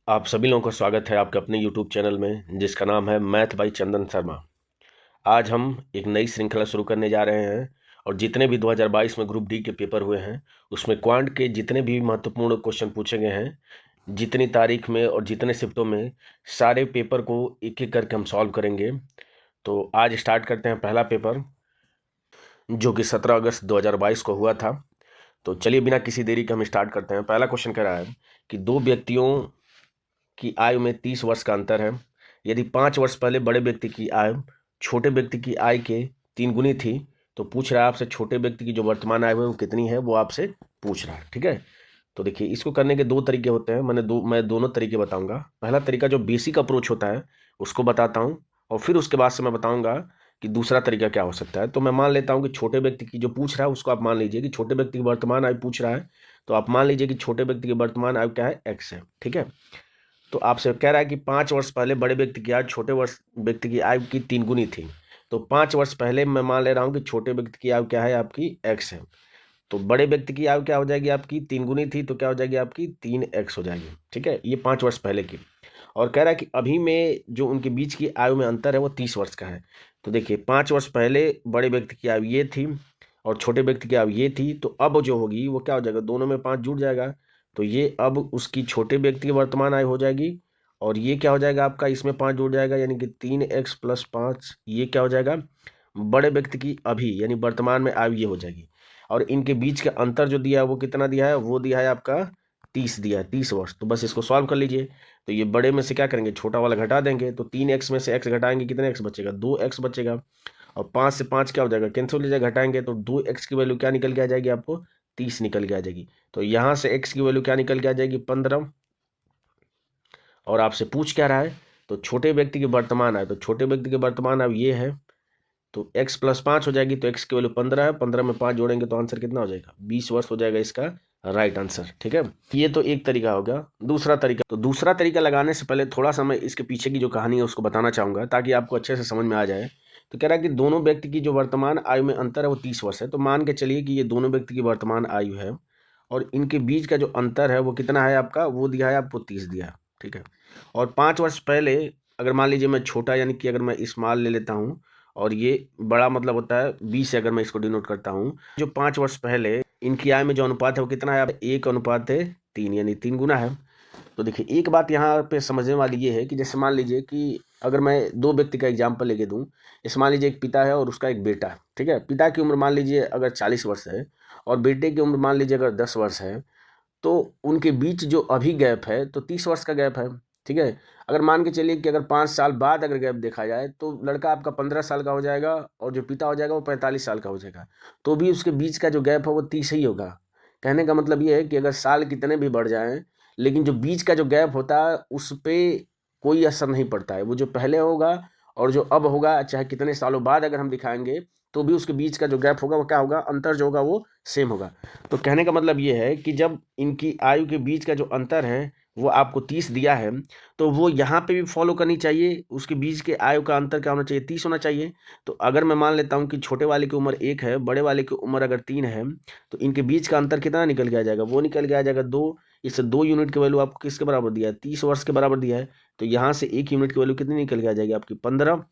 आप सभी लोगों का स्वागत है आपके अपने YouTube चैनल में जिसका नाम है मैथ बाई चंदन शर्मा। आज हम एक नई श्रृंखला शुरू करने जा रहे हैं और जितने भी 2022 में ग्रुप डी के पेपर हुए हैं उसमें क्वांट के जितने भी महत्वपूर्ण क्वेश्चन पूछे गए हैं, जितनी तारीख में और जितने शिफ्टों में, सारे पेपर को एक एक करके हम सॉल्व करेंगे। तो आज स्टार्ट करते हैं पहला पेपर, जो कि 17 अगस्त 2022 को हुआ था। तो चलिए बिना किसी देरी के हम स्टार्ट करते हैं। पहला क्वेश्चन कह रहा है कि दो व्यक्तियों की आयु में 30 वर्ष का अंतर है। यदि 5 वर्ष पहले बड़े व्यक्ति की आयु छोटे व्यक्ति की आय के 3 गुनी थी, तो पूछ रहा है आपसे छोटे व्यक्ति की जो वर्तमान आयु है वो कितनी है, वो आपसे पूछ रहा है। ठीक है, तो देखिए इसको करने के दो तरीके होते हैं। मैं दोनों तरीके बताऊंगा। पहला तरीका जो बेसिक अप्रोच होता है उसको बताता हूँ, और फिर उसके बाद से मैं बताऊंगा कि दूसरा तरीका क्या हो सकता है। तो मैं मान लेता हूँ कि छोटे व्यक्ति की जो पूछ रहा है उसको आप मान लीजिए कि छोटे व्यक्ति की वर्तमान आयु पूछ रहा है, तो आप मान लीजिए कि छोटे व्यक्ति की वर्तमान आयु क्या है, एक्स है। ठीक है, तो आपसे कह रहा है कि 5 वर्ष पहले बड़े व्यक्ति की आयु छोटे वर्ष व्यक्ति की आयु की 3 गुनी थी। तो 5 वर्ष पहले मैं मान ले रहा हूँ कि छोटे व्यक्ति की आयु क्या है, आपकी एक्स है। तो बड़े व्यक्ति की आयु क्या हो जाएगी, आपकी 3 गुनी थी, तो क्या हो जाएगी, आपकी 3x हो जाएगी। ठीक है, ये 5 वर्ष पहले की। और कह रहा है कि अभी में जो उनके बीच की आयु में अंतर है वो 30 वर्ष का है। तो देखिए 5 वर्ष पहले बड़े व्यक्ति की आयु ये थी और छोटे व्यक्ति की आयु ये थी, तो अब जो होगी वो क्या हो जाएगा, दोनों में 5 जुड़ जाएगा। तो ये अब उसकी छोटे व्यक्ति की वर्तमान आयु हो जाएगी, और ये क्या हो जाएगा आपका, इसमें 5 जुड़ जाएगा, यानी कि 3x + 5, ये क्या हो जाएगा, बड़े व्यक्ति की अभी यानी वर्तमान में आयु ये हो जाएगी। और इनके बीच का अंतर जो दिया है वो कितना दिया है, वो दिया है आपका 30 दिया है, 30 वर्ष। तो बस इसको सॉल्व कर लीजिए। तो ये बड़े में से क्या करेंगे, छोटा वाला घटा देंगे। तो 3x में से x घटाएंगे, कितने x बचेगा, 2x बचेगा। और 5 से 5 क्या हो जाएगा, कैंसिल हो जाएगा, घटाएंगे तो 2x की वैल्यू क्या निकल के आ जाएगी, आपको 30 निकल के आ जाएगी। तो यहाँ से x की वैल्यू क्या निकल के आ जाएगी, 15। और आपसे पूछ क्या रहा है, तो छोटे व्यक्ति की वर्तमान आयु, तो छोटे व्यक्ति की वर्तमान आयु ये है, तो x + 5 हो जाएगी। तो x की वैल्यू 15 है, 15 में 5 जोड़ेंगे तो आंसर कितना हो जाएगा, 20 वर्ष हो जाएगा इसका राइट आंसर। ठीक है, ये तो एक तरीका हो गया। दूसरा तरीका, तो दूसरा तरीका लगाने से पहले थोड़ा सा मैं इसके पीछे की जो कहानी है उसको बताना चाहूंगा ताकि आपको अच्छे से समझ में आ जाए। तो कह रहा है कि दोनों व्यक्ति की जो वर्तमान आयु में अंतर है वो 30 वर्ष है। तो मान के चलिए कि ये दोनों व्यक्ति की वर्तमान आयु है और इनके बीच का जो अंतर है वो कितना है आपका, वो दिया है आपको 30 दिया है। ठीक है, और 5 वर्ष पहले अगर मान लीजिए मैं छोटा, यानी कि अगर मैं स्मॉल ले लेता हूँ और ये बड़ा मतलब होता है 20 से, अगर मैं इसको डिनोट करता हूँ, जो 5 वर्ष पहले इनकी आय में जो अनुपात है वो कितना है, 1:3, यानी 3 गुना है। तो देखिए एक बात यहाँ पे समझने वाली ये है कि जैसे मान लीजिए कि अगर मैं दो व्यक्ति का एग्जाम्पल लेके दूँ, जैसे मान लीजिए एक पिता है और उसका एक बेटा है। ठीक है, पिता की उम्र मान लीजिए अगर 40 वर्ष है और बेटे की उम्र मान लीजिए अगर 10 वर्ष है, तो उनके बीच जो अभी गैप है तो 30 वर्ष का गैप है। ठीक है, अगर मान के चलिए कि अगर 5 साल बाद अगर गैप देखा जाए तो लड़का आपका 15 साल का हो जाएगा और जो पिता हो जाएगा वो 45 साल का हो जाएगा। तो भी उसके बीच का जो गैप है वो 30 ही होगा। कहने का मतलब ये है कि अगर साल कितने भी बढ़ जाएं, लेकिन जो बीच का जो गैप होता है उस पर कोई असर नहीं पड़ता है। वो जो पहले होगा और जो अब होगा, चाहे कितने सालों बाद अगर हम दिखाएंगे, तो भी उसके बीच का जो गैप होगा वो क्या होगा, अंतर जो होगा वो सेम होगा। तो कहने का मतलब ये है कि जब इनकी आयु के बीच का जो अंतर है वो आपको 30 दिया है, तो वो यहाँ पे भी फॉलो करनी चाहिए। उसके बीच के आयु का अंतर क्या होना चाहिए, 30 होना चाहिए। तो अगर मैं मान लेता हूँ कि छोटे वाले की उम्र 1 है, बड़े वाले की उम्र अगर 3 है, तो इनके बीच का अंतर कितना निकल के आ जाएगा, वो निकल के आ जाएगा 2। इससे 2 यूनिट की वैल्यू आपको किसके बराबर दिया है, 30 वर्ष के बराबर दिया है। तो यहाँ से 1 यूनिट की वैल्यू कितनी निकल के आ जाएगी, आपकी 15।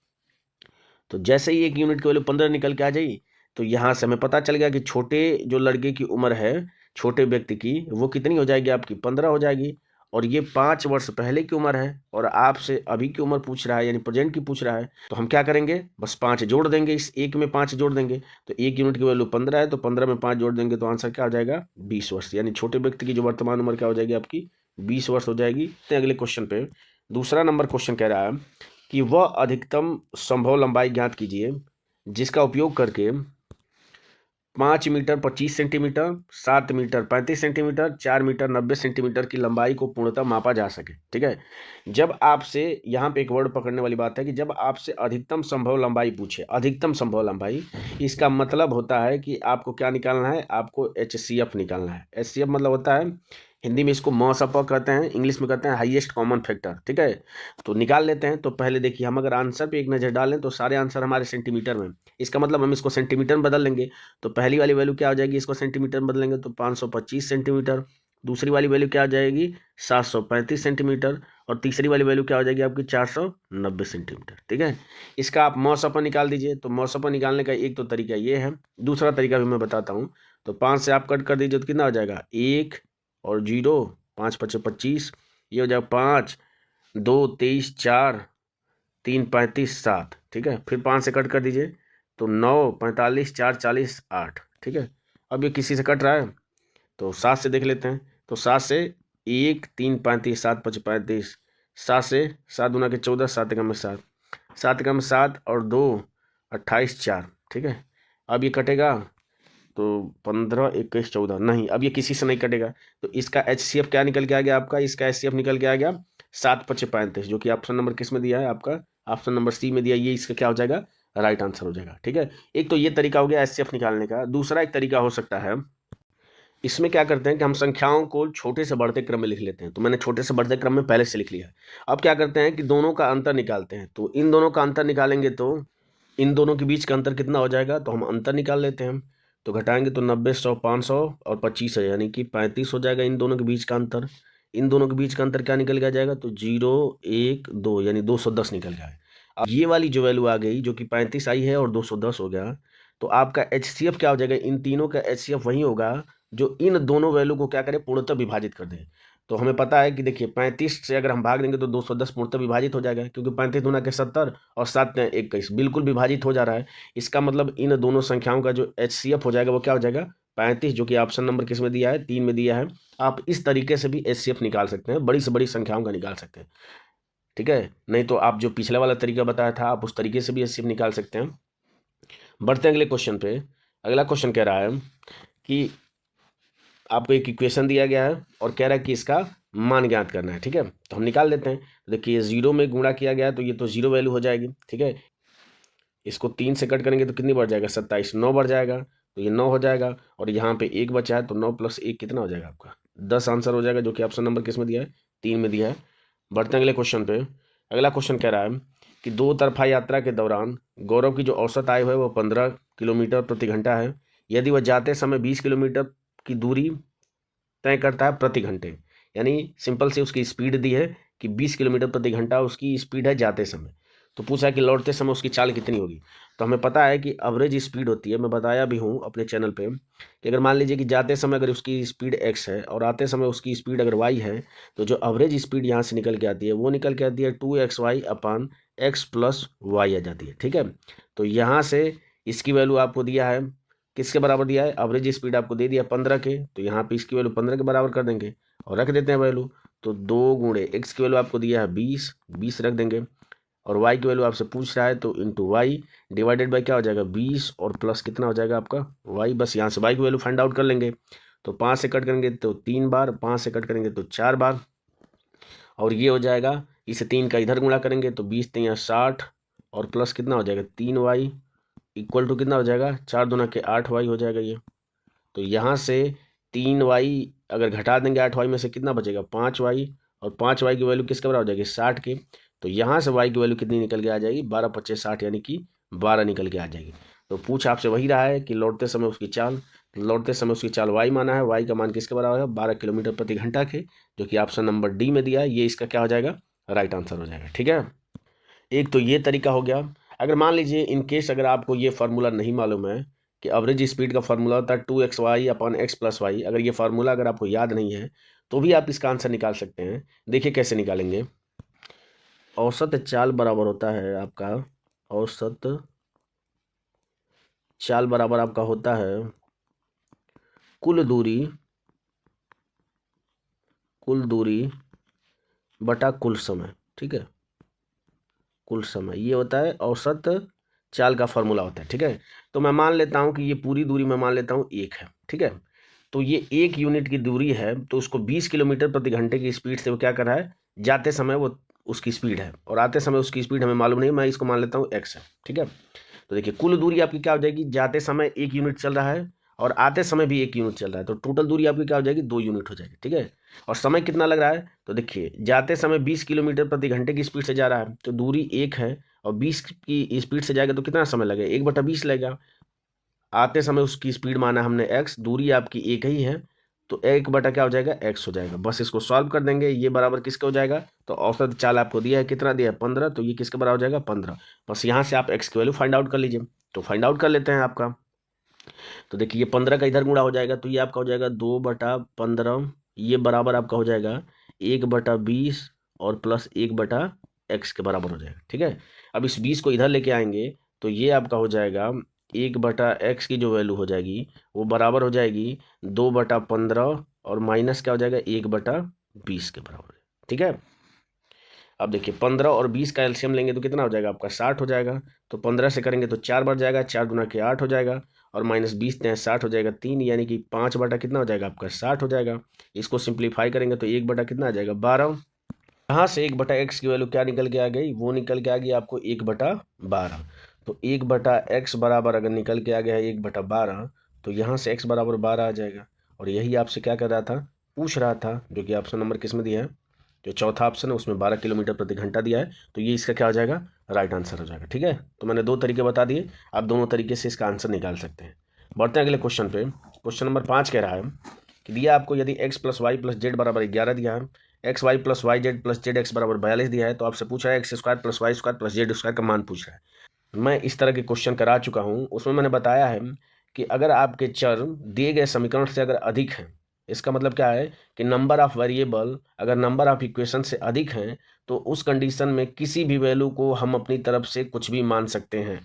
तो जैसे ही 1 यूनिट की वैल्यू 15 निकल के आ जाएगी, तो यहाँ से हमें पता चल गया कि छोटे जो लड़के की उम्र है, छोटे व्यक्ति की, वो कितनी हो जाएगी, आपकी 15 हो जाएगी। और ये 5 वर्ष पहले की उम्र है और आपसे अभी की उम्र पूछ रहा है, यानी प्रेजेंट की पूछ रहा है। तो हम क्या करेंगे, बस 5 जोड़ देंगे, इस एक में 5 जोड़ देंगे। तो 1 यूनिट की वैल्यू 15 है, तो 15 में 5 जोड़ देंगे तो आंसर क्या हो जाएगा, 20 वर्ष। यानी छोटे व्यक्ति की जो वर्तमान उम्र क्या हो जाएगी, आपकी 20 वर्ष हो जाएगी। तो अगले क्वेश्चन पे, दूसरा नंबर क्वेश्चन कह रहा है कि वह अधिकतम संभव लंबाई ज्ञात कीजिए जिसका उपयोग करके 5 metre 25 centimetre, 7 metre 35 centimetre, 4 metre 90 centimetre की लंबाई को पूर्णतः मापा जा सके। ठीक है, जब आपसे यहाँ पे एक वर्ड पकड़ने वाली बात है कि जब आपसे अधिकतम संभव लंबाई पूछे, अधिकतम संभव लंबाई, इसका मतलब होता है कि आपको क्या निकालना है, आपको HCF निकालना है। HCF मतलब होता है, हिंदी में इसको मसप कहते हैं, इंग्लिश में कहते हैं हाईएस्ट कॉमन फैक्टर। ठीक है, तो निकाल लेते हैं। तो पहले देखिए, हम अगर आंसर पे एक नज़र डालें तो सारे आंसर हमारे सेंटीमीटर में, इसका मतलब हम इसको सेंटीमीटर में बदल लेंगे। तो पहली वाली वैल्यू क्या हो जाएगी, इसको सेंटीमीटर में बदलेंगे तो 525 सेंटीमीटर। दूसरी वाली वैल्यू क्या आ जाएगी 735 सेंटीमीटर, और तीसरी वाली वैल्यू क्या हो जाएगी आपकी 490 सेंटीमीटर। ठीक है, इसका आप मौसपा निकाल दीजिए। तो मौसपा निकालने का एक तो तरीका ये है, दूसरा तरीका भी मैं बताता हूँ। तो 5 से आप कट कर दीजिए तो कितना हो जाएगा 1 और 0, 5 × 5 = 25, ये हो जाएगा 5, 2 23, 4, 3 35, 7। ठीक है, फिर 5 से कट कर दीजिए तो 9, 45, 4 40, 8। ठीक है, अब ये किसी से कट रहा है तो 7 से देख लेते हैं। तो 7 से 1 3 35, 7 5 35, 7 से 7 दूना के 14, 7 एकम में 7, 7 एकम में 7 और 2 28, 4। ठीक है, अब ये कटेगा तो 15 21 14, नहीं अब ये किसी से नहीं कटेगा। तो इसका HCF क्या निकल के आ गया आपका, इसका HCF निकल के आ गया 7 × 5 = 35, जो कि ऑप्शन नंबर किस में दिया है आपका, ऑप्शन नंबर सी में दिया। ये इसका क्या हो जाएगा राइट आंसर हो जाएगा। ठीक है, एक तो ये तरीका हो गया HCF निकालने का। दूसरा एक तरीका हो सकता है, इसमें क्या करते हैं कि हम संख्याओं को छोटे से बढ़ते क्रम में लिख लेते हैं। तो मैंने छोटे से बढ़ते क्रम में पहले से लिख लिया है। अब क्या करते हैं कि दोनों का अंतर निकालते हैं। तो इन दोनों का अंतर निकालेंगे तो इन दोनों के बीच का अंतर कितना हो जाएगा, तो हम अंतर निकाल लेते हैं। तो घटाएंगे तो 90, 100, 500 और 25 है, यानी कि 35 हो जाएगा इन दोनों के बीच का अंतर। इन दोनों के बीच का अंतर क्या निकल के जाएगा, तो 0 1 2 यानी 210 निकल गया है। अब ये वाली जो वैल्यू आ गई जो कि 35 आई है और 210 हो गया, तो आपका HCF क्या हो जाएगा, इन तीनों का HCF वही होगा जो इन दोनों वैल्यू को क्या करे पूर्णतः विभाजित कर दे। तो हमें पता है कि देखिए 35 से अगर हम भाग देंगे तो 210 पूर्णतः विभाजित हो जाएगा, क्योंकि 35 दूना के 70 और 7 ने 21 बिल्कुल विभाजित हो जा रहा है। इसका मतलब इन दोनों संख्याओं का जो HCF हो जाएगा वो क्या हो जाएगा 35, जो कि ऑप्शन नंबर किस में दिया है 3 में दिया है। आप इस तरीके से भी HCF निकाल सकते हैं, बड़ी से बड़ी संख्याओं का निकाल सकते हैं। ठीक है, नहीं तो आप जो पिछले वाला तरीका बताया था आप उस तरीके से भी HCF निकाल सकते हैं। बढ़ते हैं अगले क्वेश्चन पे। अगला क्वेश्चन कह रहा है कि आपको एक इक्वेशन दिया गया है और कह रहा है कि इसका मान ज्ञात करना है। ठीक है, तो हम निकाल लेते हैं। देखिए 0 में गुणा किया गया तो ये तो 0 वैल्यू हो जाएगी। ठीक है, इसको 3 से कट करेंगे तो कितनी बढ़ जाएगा 27, 9 बढ़ जाएगा, तो ये 9 हो जाएगा। और यहाँ पे 1 बचा है तो 9 + 1 कितना हो जाएगा आपका 10 आंसर हो जाएगा, जो कि ऑप्शन नंबर किस में दिया है 3 में दिया है। बढ़ते हैं अगले क्वेश्चन पे। अगला क्वेश्चन कह रहा है कि 2 तरफा यात्रा के दौरान गौरव की जो औसत आयु है वो 15 किलोमीटर प्रति घंटा है। यदि वह जाते समय 20 किलोमीटर की दूरी तय करता है प्रति घंटे, यानी सिंपल से उसकी स्पीड दी है कि 20 किलोमीटर प्रति घंटा उसकी स्पीड है जाते समय। तो पूछा है कि लौटते समय उसकी चाल कितनी होगी। तो हमें पता है कि एवरेज स्पीड होती है, मैं बताया भी हूँ अपने चैनल पे कि अगर मान लीजिए कि जाते समय अगर उसकी स्पीड x है और आते समय उसकी स्पीड अगर y है, तो जो एवरेज स्पीड यहाँ से निकल के आती है वो निकल के आती है 2xy/x + y आ जाती है। ठीक है, तो यहाँ से इसकी वैल्यू आपको दिया है किसके बराबर दिया है, एवरेज स्पीड आपको दे दिया 15 के, तो यहाँ पे इसकी वैल्यू 15 के बराबर कर देंगे और रख देते हैं वैल्यू। तो 2 × x की वैल्यू आपको दिया है 20, 20 रख देंगे, और y की वैल्यू आपसे पूछ रहा है तो इंटू y डिवाइडेड बाई क्या हो जाएगा 20 और प्लस कितना हो जाएगा आपका y। बस यहाँ से y की वैल्यू फाइंड आउट कर लेंगे। तो 5 से कट करेंगे तो 3 बार, 5 से कट करेंगे तो 4 बार, और ये हो जाएगा इसे 3 का इधर गुणा करेंगे तो 20 3 60 और प्लस कितना हो जाएगा 3y इक्वल टू कितना हो जाएगा 4 दूना के 8y हो जाएगा ये। तो यहाँ से 3y अगर घटा देंगे 8y में से कितना बचेगा 5y, और 5y की वैल्यू किसके बराबर हो जाएगी 60 के। तो यहाँ से y की वैल्यू कितनी निकल के आ जाएगी 12 × 25 = 60, यानी कि 12 निकल के आ जाएगी। तो पूछ आपसे वही रहा है कि लौटते समय उसकी चाल, लौटते समय उसकी चाल y माना है, y का मान किसके बराबर है 12 किलोमीटर प्रति घंटा के, जो कि ऑप्शन नंबर डी में दिया है। ये इसका क्या हो जाएगा राइट आंसर हो जाएगा। ठीक है, एक तो ये तरीका हो गया। अगर मान लीजिए इन केस अगर आपको ये फार्मूला नहीं मालूम है कि एवरेज स्पीड का फार्मूला होता है 2xy/x + y, अगर ये फार्मूला अगर आपको याद नहीं है तो भी आप इसका आंसर निकाल सकते हैं। देखिए कैसे निकालेंगे। औसत चाल बराबर होता है आपका, औसत चाल बराबर आपका होता है कुल दूरी बटा कुल समय। ठीक है, कुल समय ये होता है औसत चाल का फॉर्मूला होता है। ठीक है, तो मैं मान लेता हूँ कि ये पूरी दूरी मैं मान लेता हूँ 1 है। ठीक है, तो ये 1 यूनिट की दूरी है, तो उसको 20 किलोमीटर प्रति घंटे की स्पीड से वो क्या कर रहा है जाते समय वो उसकी स्पीड है, और आते समय उसकी स्पीड हमें मालूम नहीं, मैं इसको मान लेता हूँ x है। ठीक है, तो देखिए कुल दूरी आपकी क्या हो जाएगी, जाते समय 1 यूनिट चल रहा है और आते समय भी 1 यूनिट चल रहा है, तो टोटल दूरी आपकी क्या हो जाएगी 2 यूनिट हो जाएगी। ठीक है, और समय कितना लग रहा है, तो देखिए जाते समय 20 किलोमीटर प्रति घंटे की स्पीड से जा रहा है, तो दूरी 1 है, और 20 की स्पीड से जाएगा तो कितना समय लगेगा 1/20 लगेगा। आते समय उसकी स्पीड माना हमने x, दूरी आपकी 1 ही है, तो एक बटा क्या हो जाएगा, एक्स हो जाएगा। बस इसको सॉल्व कर देंगे, ये बराबर किसका हो जाएगा, तो औसत चाल आपको दिया है, कितना दिया है 15, तो ये किसके बराबर हो जाएगा 15। बस यहाँ से आप एक्स की वैल्यू फाइंड आउट कर लीजिए। तो फाइंड आउट कर लेते हैं आपका। तो देखिए ये 15 का इधर गुणा हो जाएगा, तो ये आपका हो जाएगा 2/15, ये बराबर आपका हो जाएगा 1/20 और प्लस 1/x के बराबर हो जाएगा। ठीक है, अब इस 20 को इधर लेके आएंगे तो ये आपका हो जाएगा 1/x की जो वैल्यू हो जाएगी वो बराबर हो जाएगी 2/15 और माइनस क्या हो जाएगा 1/20 के बराबर। ठीक है, अब देखिए 15 और 20 का एलसीएम लेंगे तो कितना हो जाएगा आपका 60 हो जाएगा। तो 15 से करेंगे तो 4 बार जाएगा, 4 गुना के 8 हो जाएगा, और माइनस 20 ने 60 हो जाएगा 3, यानी कि 5 बटा कितना हो जाएगा आपका 60 हो जाएगा। इसको सिंप्लीफाई करेंगे तो 1 बटा कितना आ जाएगा 12। यहाँ से 1/x की वैल्यू क्या निकल के आ गई, वो निकल के आ गई आपको 1/12। तो 1/x बराबर अगर निकल के आ गया है 1/12, तो यहाँ से x बराबर 12 आ जाएगा। और यही आपसे क्या कर रहा था, पूछ रहा था, जो कि ऑप्शन नंबर किस में दिया है, जो चौथा ऑप्शन है उसमें 12 किलोमीटर प्रति घंटा दिया है। तो ये इसका क्या हो जाएगा, राइट आंसर हो जाएगा। ठीक है, तो मैंने 2 तरीके बता दिए, आप दोनों तरीके से इसका आंसर निकाल सकते हैं। बढ़ते हैं अगले क्वेश्चन पे। क्वेश्चन नंबर 5 कह रहा है कि दिया आपको यदि x plus y plus z बराबर 11 दिया है, x y plus y z plus z x बराबर 42 दिया है, तो आपसे पूछा है x square plus y square plus z square का मान पूछ रहा है। मैं इस तरह के क्वेश्चन करा चुका हूँ, उसमें मैंने बताया है कि अगर आपके चर दिए गए समीकरण से अगर अधिक हैं, इसका मतलब क्या है कि नंबर ऑफ वेरिएबल अगर नंबर ऑफ इक्वेशन से अधिक हैं, तो उस कंडीशन में किसी भी वैल्यू को हम अपनी तरफ से कुछ भी मान सकते हैं।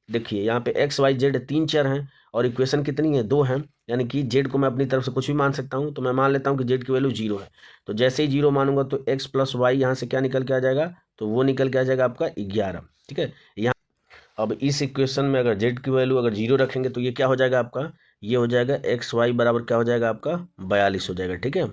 देखिए यहाँ पे एक्स वाई जेड 3 चर हैं और इक्वेशन कितनी है 2 हैं, यानी कि जेड को मैं अपनी तरफ से कुछ भी मान सकता हूँ। तो मैं मान लेता हूँ कि जेड की वैल्यू 0 है, तो जैसे ही 0 मानूंगा तो एक्स प्लस वाई यहाँ से क्या निकल के आ जाएगा, तो वो निकल के आ जाएगा आपका 11। ठीक है, यहाँ अब इस इक्वेशन में अगर जेड की वैल्यू अगर 0 रखेंगे तो ये क्या हो जाएगा आपका, ये हो जाएगा एक्स वाई बराबर क्या हो जाएगा आपका 42 हो जाएगा। ठीक है,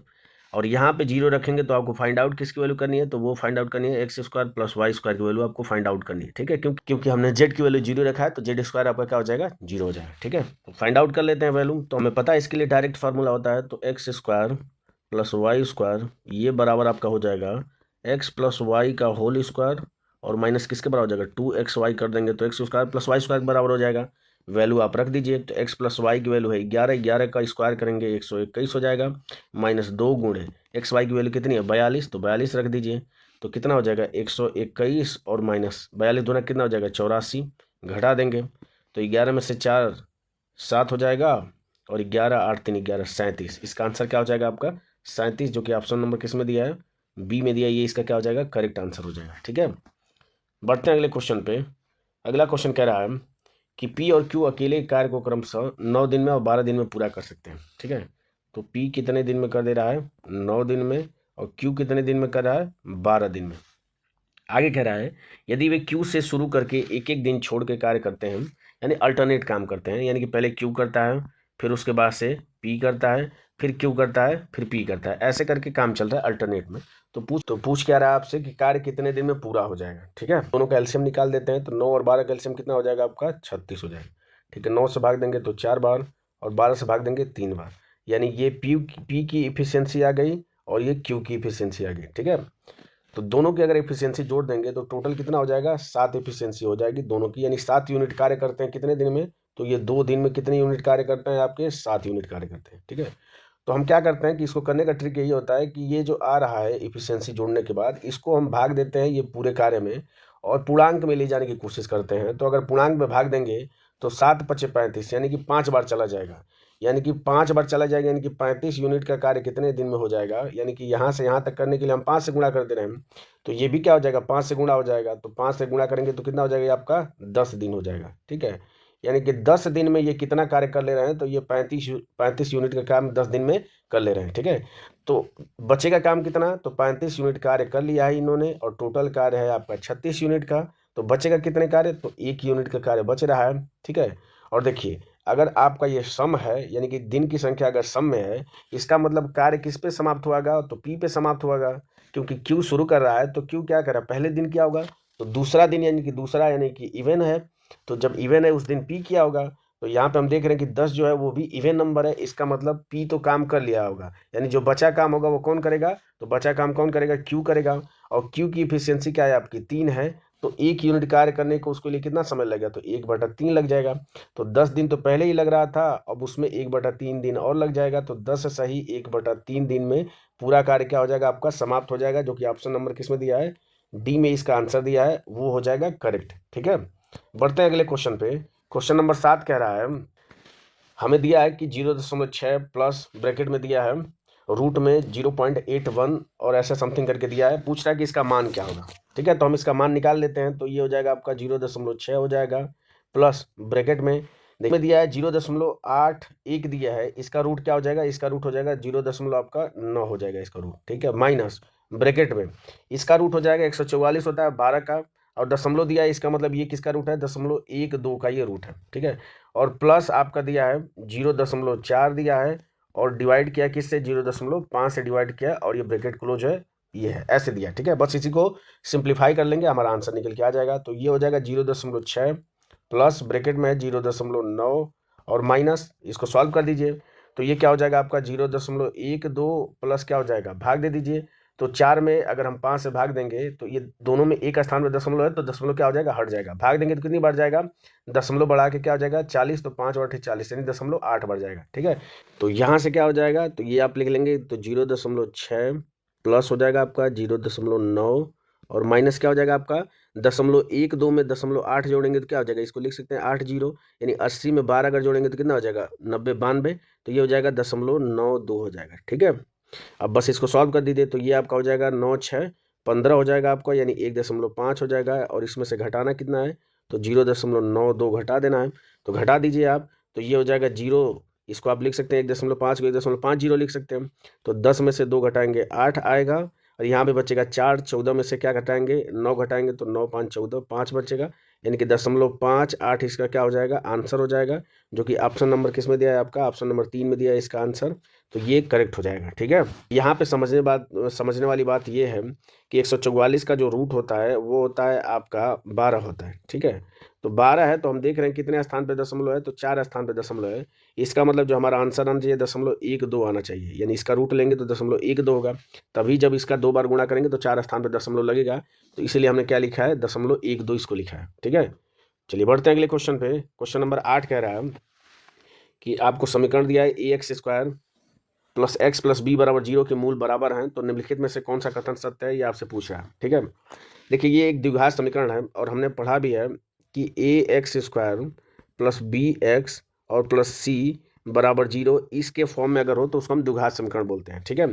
और यहाँ पे 0 रखेंगे तो आपको फाइंड आउट किसकी वैल्यू करनी है, तो वो फाइंड आउट करनी है x square plus y square की वैल्यू आपको फाइंड आउट करनी है। ठीक है, क्योंकि हमने जेड की वैल्यू 0 रखा है तो जेड स्क्वायर आपका क्या हो जाएगा 0 हो जाएगा। ठीक है, तो फाइंड आउट कर लेते हैं वैल्यू। तो हमें पता है इसके लिए डायरेक्ट फार्मूला होता है, तो x square plus y square ये बराबर आपका हो जाएगा एक्स प्लस वाई का होल स्क्वायर और माइनस किसके बराबर हो जाएगा 2xy कर देंगे तो x square plus y square बराबर हो जाएगा। वैल्यू आप रख दीजिए, तो x प्लस वाई की वैल्यू है 11, 11 का स्क्वायर करेंगे 121 हो जाएगा, माइनस 2 गुणे एक्स वाई की वैल्यू कितनी है 42, तो 42 रख दीजिए। तो कितना हो जाएगा 121 और माइनस 42 दूना कितना हो जाएगा 84, घटा देंगे तो 11 में से 4 7 हो जाएगा, और 11 8 3 11 37। इसका आंसर क्या हो जाएगा आपका 37, जो कि ऑप्शन नंबर किस में दिया है, बी में दिया है। ये इसका क्या हो जाएगा करेक्ट आंसर हो जाएगा। ठीक है, बढ़ते हैं अगले क्वेश्चन पे। अगला क्वेश्चन कह रहा है कि पी और क्यू अकेले कार्य को क्रमशः 9 दिन में और 12 दिन में पूरा कर सकते हैं। ठीक है, तो पी कितने दिन में कर दे रहा है 9 दिन में, और क्यू कितने दिन में कर रहा है 12 दिन में। आगे कह रहा है यदि वे क्यू से शुरू करके एक एक दिन छोड़ के कार्य करते हैं, यानी अल्टरनेट काम करते हैं, यानी कि पहले क्यू करता है फिर उसके बाद से पी करता है फिर क्यू करता है फिर पी करता है, ऐसे करके काम चल रहा है अल्टरनेट में। तो पूछ क्या रहा है आपसे कि कार्य कितने दिन में पूरा हो जाएगा। ठीक है, दोनों का एलसीएम निकाल देते हैं, तो 9 और 12 का एलसीएम कितना हो जाएगा आपका 36 हो जाएगा। ठीक है, 9 से भाग देंगे तो 4 बार और 12 से भाग देंगे 3 बार, यानी ये पी की इफिशियंसी आ गई और ये क्यू की इफिशियंसी आ गई। ठीक है, तो दोनों की अगर एफिशिएंसी जोड़ देंगे तो टोटल कितना हो जाएगा 7 एफिशिएंसी हो जाएगी दोनों की, यानी 7 यूनिट कार्य करते हैं कितने दिन में, तो ये 2 दिन में कितने यूनिट कार्य करते हैं आपके 7 यूनिट कार्य करते हैं। ठीक है, तो हम क्या करते हैं कि इसको करने का ट्रिक यही होता है कि ये जो आ रहा है एफिशिएंसी जोड़ने के बाद इसको हम भाग देते हैं ये पूरे कार्य में और पूर्णांक में ले जाने की कोशिश करते हैं। तो अगर पूर्णांक में भाग देंगे तो 7 पचे 35, यानी कि 5 बार चला जाएगा, यानी कि 5 बार चला जाएगा, यानी कि 35 यूनिट का कार्य कितने दिन में हो जाएगा, यानी कि यहाँ से यहाँ तक करने के लिए हम 5 से गुणा कर दे रहे हैं, तो ये भी क्या हो जाएगा 5 से गुणा हो जाएगा, तो 5 से गुणा करेंगे तो कितना हो जाएगा आपका 10 दिन हो जाएगा। ठीक है, यानी कि 10 दिन में ये कितना कार्य कर ले रहे हैं, तो ये 35 यूनिट का काम 10 दिन में कर ले रहे हैं। ठीक है, तो बचेगा काम कितना, तो 35 यूनिट कार्य कर लिया है इन्होंने और टोटल कार्य है आपका 36 यूनिट का, तो बचेगा कितने कार्य, तो 1 यूनिट का कार्य बच रहा है। ठीक है, और देखिए अगर आपका ये सम है, यानी कि दिन की संख्या अगर सम में है, इसका मतलब कार्य किस पे समाप्त होगा, तो पी पे समाप्त होगा, क्योंकि क्यू शुरू कर रहा है तो क्यू क्या कर रहा है पहले दिन क्या होगा, तो दूसरा दिन, यानी कि दूसरा यानी कि इवन है, तो जब इवन है उस दिन पी किया होगा। तो यहाँ पे हम देख रहे हैं कि 10 जो है वो भी इवन नंबर है, इसका मतलब पी तो काम कर लिया होगा, यानी जो बचा काम होगा वो कौन करेगा, तो बचा काम कौन करेगा क्यू करेगा, और क्यू की इफिशियंसी क्या है आपकी 3 है, तो 1 यूनिट कार्य करने को उसके लिए कितना समय लगेगा, तो 1/3 लग जाएगा। तो 10 दिन तो पहले ही लग रहा था, अब उसमें 1/3 दिन और लग जाएगा, तो 10 सही 1/3 दिन में पूरा कार्य क्या हो जाएगा आपका, समाप्त हो जाएगा, जो कि ऑप्शन नंबर किस में दिया है, डी में इसका आंसर दिया है, वो हो जाएगा करेक्ट। ठीक है, बढ़ते हैं अगले क्वेश्चन पे। क्वेश्चन नंबर 7 कह रहा है, हमें दिया है कि 0.6 प्लस ब्रैकेट में दिया है रूट में 0.81 और ऐसा समथिंग करके दिया है, पूछ रहा है कि इसका मान क्या होगा। ठीक है, तो हम इसका मान निकाल लेते हैं। तो ये हो जाएगा आपका 0.6 हो जाएगा, प्लस ब्रैकेट में देखिए दिया है 0.81 दिया है, इसका रूट क्या हो जाएगा, इसका रूट हो जाएगा 0.9 हो जाएगा इसका रूट। ठीक है, माइनस ब्रैकेट में इसका रूट हो जाएगा 144 होता है 12 का, और दशमलव दिया है, इसका मतलब ये किसका रूट है, 0.12 का ये रूट है। ठीक है, और प्लस आपका दिया है 0.4 दिया है, और डिवाइड किया किससे, 0.5 से डिवाइड किया, और ये ब्रैकेट क्लोज है, ये है ऐसे दिया। ठीक है, बस इसी को सिंप्लीफाई कर लेंगे, हमारा आंसर निकल के आ जाएगा। तो ये हो जाएगा 0.6 प्लस ब्रैकेट में है 0.9 और माइनस, इसको सॉल्व कर दीजिए। तो ये क्या हो जाएगा आपका 0.12 प्लस क्या हो जाएगा, भाग दे दीजिए। तो 4 में अगर हम 5 से भाग देंगे तो ये दोनों में एक स्थान पर दशमलव है, तो दशमलव क्या हो जाएगा, हट जाएगा। भाग देंगे तो कितनी बढ़ जाएगा, दशमलव बढ़ा के क्या हो जाएगा 40, तो 5 और 40 यानी 0.8 बढ़ जाएगा। ठीक है, तो यहाँ से क्या हो जाएगा, तो ये आप लिख लेंगे, तो 0.6 प्लस हो जाएगा आपका 0.9 और माइनस क्या हो जाएगा आपका 0.12 में 0.8 जोड़ेंगे तो क्या हो जाएगा, इसको लिख सकते हैं 8 जीरो, यानी 80 में 12 अगर जोड़ेंगे तो कितना हो जाएगा 90 92, तो ये हो जाएगा 0.92 हो जाएगा। ठीक है, अब बस इसको सॉल्व कर दीजिए। तो ये आपका हो जाएगा 9 6 15 हो जाएगा आपका, यानी 1.5 हो जाएगा, और इसमें से घटाना कितना है, तो 0.92 घटा देना है। तो घटा दीजिए आप, तो ये हो जाएगा 0, इसको आप लिख सकते हैं 1.5 को 1.50 लिख सकते हैं। तो 10 में से 2 घटाएंगे 8 आएगा, और यहाँ पे बचेगा 4, 14 में से क्या घटाएंगे 9 घटाएंगे, तो 9 5 14, 5 बचेगा, यानी कि 0.58 इसका क्या हो जाएगा, आंसर हो जाएगा, जो कि ऑप्शन नंबर किस में दिया है आपका, ऑप्शन नंबर 3 में दिया है इसका आंसर। तो ये करेक्ट हो जाएगा। ठीक है, यहाँ पे समझने वाली बात ये है कि 144 का जो रूट होता है वो होता है आपका 12 होता है। ठीक है, तो 12 है, तो हम देख रहे हैं कितने स्थान पे दशमलव है, तो 4 स्थान पे दशमलव है। इसका मतलब जो हमारा आंसर आना चाहिए 0.12 आना चाहिए, यानी इसका रूट लेंगे तो 0.12 होगा, तभी जब इसका 2 बार गुणा करेंगे तो 4 स्थान पे दशमलव लगेगा, तो इसीलिए हमने क्या लिखा है 0.12 इसको लिखा है। ठीक है, चलिए बढ़ते हैं अगले क्वेश्चन पे। क्वेश्चन नंबर 8 कह रहा है कि आपको समीकरण दिया है ax² plus x plus B बराबर 0 के मूल बराबर हैं, तो निम्नलिखित में से कौन सा कथन सत्य है, ये आपसे पूछ रहा है। ठीक है, देखिए ये एक द्विघात समीकरण है, और हमने पढ़ा भी है कि ax² प्लस bx और प्लस c बराबर 0 इसके फॉर्म में अगर हो तो उसको हम द्विघात समीकरण बोलते हैं। ठीक है,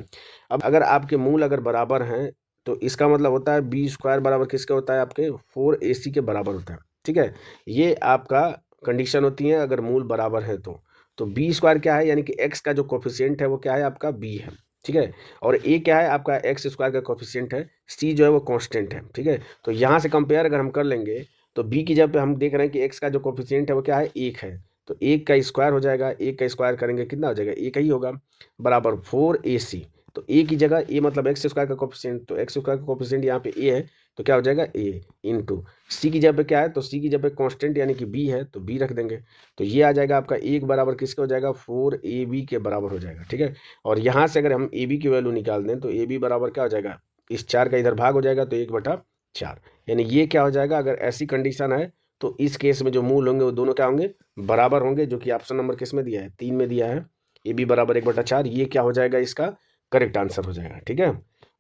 अब अगर आपके मूल अगर बराबर हैं तो इसका मतलब होता है b² बराबर किसके होता है, आपके 4ac के बराबर होता है। ठीक है, ये आपका कंडीशन होती है अगर मूल बराबर है तो b² क्या है, यानी कि x का जो कोफिशिएंट है वो क्या है आपका b है। ठीक है, और a क्या है आपका x² का कोफिशिएंट है, c जो है वो कांस्टेंट है। ठीक है, तो यहाँ से कंपेयर अगर हम कर लेंगे तो b की जगह पे हम देख रहे हैं कि x का जो कोफिशिएंट है वो क्या है 1 है, तो 1 का स्क्वायर हो जाएगा, 1 का स्क्वायर करेंगे कितना हो जाएगा 1 ही होगा, बराबर 4ac। तो a की जगह a मतलब x² का कोफिशिएंट, तो x² का कोफिशिएंट यहाँ पे a है, तो क्या हो जाएगा a इंटू c की जगह पे क्या है, तो c की जगह पे कांस्टेंट यानी कि b है, तो b रख देंगे। तो ये आ जाएगा आपका 1 बराबर किसके हो जाएगा 4ab के बराबर हो जाएगा। ठीक है, और यहाँ से अगर हम ab की वैल्यू निकाल दें तो ab बराबर क्या हो जाएगा, इस 4 का इधर भाग हो जाएगा, तो 1/4, यानी ये क्या हो जाएगा, अगर ऐसी कंडीशन है तो इस केस में जो मूल होंगे वो दोनों क्या होंगे, बराबर होंगे, जो कि ऑप्शन नंबर किस में दिया है 3 में दिया है, ab बराबर 1/4, ये क्या हो जाएगा इसका करेक्ट आंसर हो जाएगा। ठीक है,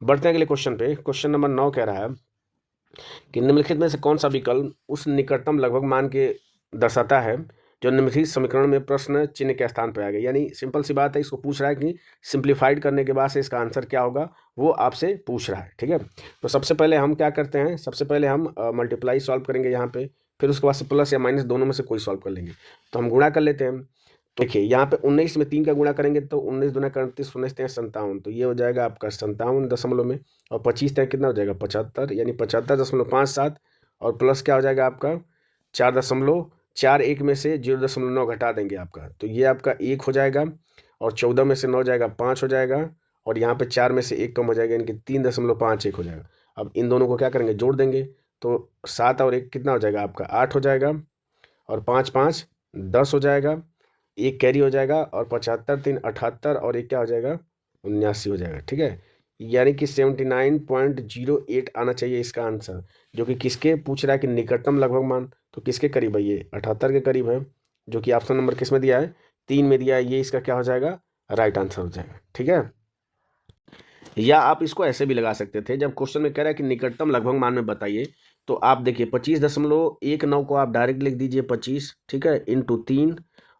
बढ़ते हैं अगले क्वेश्चन पे। क्वेश्चन नंबर 9 कह रहा है कि निम्नलिखित में से कौन सा विकल्प उस निकटतम लगभग मान के दर्शाता है जो निम्नलिखित समीकरण में प्रश्न चिन्ह के स्थान पर आ गया, यानी सिंपल सी बात है, इसको पूछ रहा है कि सिंप्लीफाइड करने के बाद से इसका आंसर क्या होगा, वो आपसे पूछ रहा है। ठीक है, तो सबसे पहले हम क्या करते हैं, सबसे पहले हम मल्टीप्लाई सॉल्व करेंगे यहाँ पे, फिर उसके बाद से प्लस या माइनस दोनों में से कोई सॉल्व कर लेंगे। तो हम गुणा कर लेते हैं, तो देखिए यहाँ पे 19 में 3 का गुणा करेंगे तो 19 दूना 38, 19 57, तो ये हो जाएगा आपका 57 दशमलव में, और 25 तक कितना हो जाएगा 75, यानी 75.57, और प्लस क्या हो जाएगा आपका 4.41 में से 0.9 घटा देंगे आपका, तो ये आपका 1 हो जाएगा, और 14 में से 9 जाएगा 5 हो जाएगा, और यहाँ पे 4 में से 1 कम हो जाएगा, यानी कि 3.51 हो जाएगा। अब इन दोनों को क्या करेंगे, जोड़ देंगे, तो 7 और 1 कितना हो जाएगा आपका 8 हो जाएगा, और 5 5 10 हो जाएगा, 1 कैरी हो जाएगा, और 75 3 78, और 1 क्या हो जाएगा 79 हो जाएगा। ठीक है, यानी कि 79.08 आना चाहिए इसका आंसर, जो कि किसके पूछ रहा है कि निकटतम लगभग मान, तो किसके करीब है, ये 78 के करीब है, जो कि ऑप्शन नंबर किस में दिया है, 3 में दिया है। ये इसका क्या हो जाएगा, राइट आंसर हो जाएगा। ठीक है, या आप इसको ऐसे भी लगा सकते थे, जब क्वेश्चन में कह रहा है कि निकटतम लगभग मान में बताइए, तो आप देखिए 25.19 को आप डायरेक्ट लिख दीजिए 25, ठीक है, इंटू 3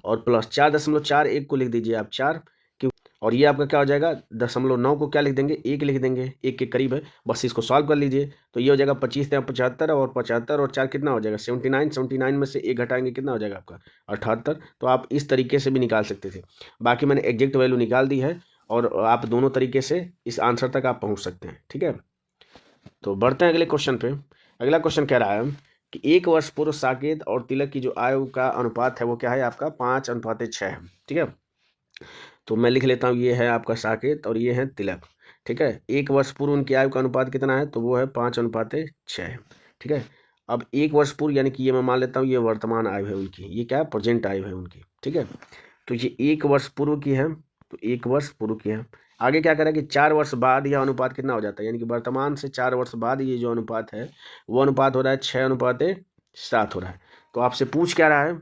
और प्लस 4.41 को लिख दीजिए आप 4, क्यों, और ये आपका क्या हो जाएगा, 0.9 को क्या लिख देंगे, 1 लिख देंगे, 1 के करीब है, बस इसको सॉल्व कर लीजिए। तो ये हो जाएगा 25 या 75, और 75 और 4 कितना हो जाएगा 79, 79 में से 1 घटाएंगे कितना हो जाएगा आपका 78। तो आप इस तरीके से भी निकाल सकते थे। बाकी मैंने एग्जैक्ट वैल्यू निकाल दी है, और आप दोनों तरीके से इस आंसर तक आप पहुंच सकते हैं। ठीक है, तो बढ़ते हैं अगले क्वेश्चन पे। अगला क्वेश्चन कह रहा है कि 1 वर्ष पूर्व साकेत और तिलक की जो आयु का अनुपात है वो क्या है आपका 5:6 है। ठीक है, तो मैं लिख लेता हूँ, ये है आपका साकेत और ये है तिलक। ठीक है, 1 वर्ष पूर्व उनकी आयु का अनुपात कितना है, तो वो है 5:6 है। ठीक है, अब 1 वर्ष पूर्व यानी कि ये मैं मान लेता हूँ ये वर्तमान आयु है उनकी, ये क्या है, प्रेजेंट आयु है उनकी। ठीक है, तो ये 1 वर्ष पूर्व की है, तो 1 वर्ष पूर्व की है। आगे क्या करें कि 4 वर्ष बाद यह अनुपात कितना हो जाता है, यानी कि वर्तमान से 4 वर्ष बाद ये जो अनुपात है वो अनुपात हो रहा है 6:7 हो रहा है। तो आपसे पूछ क्या रहा है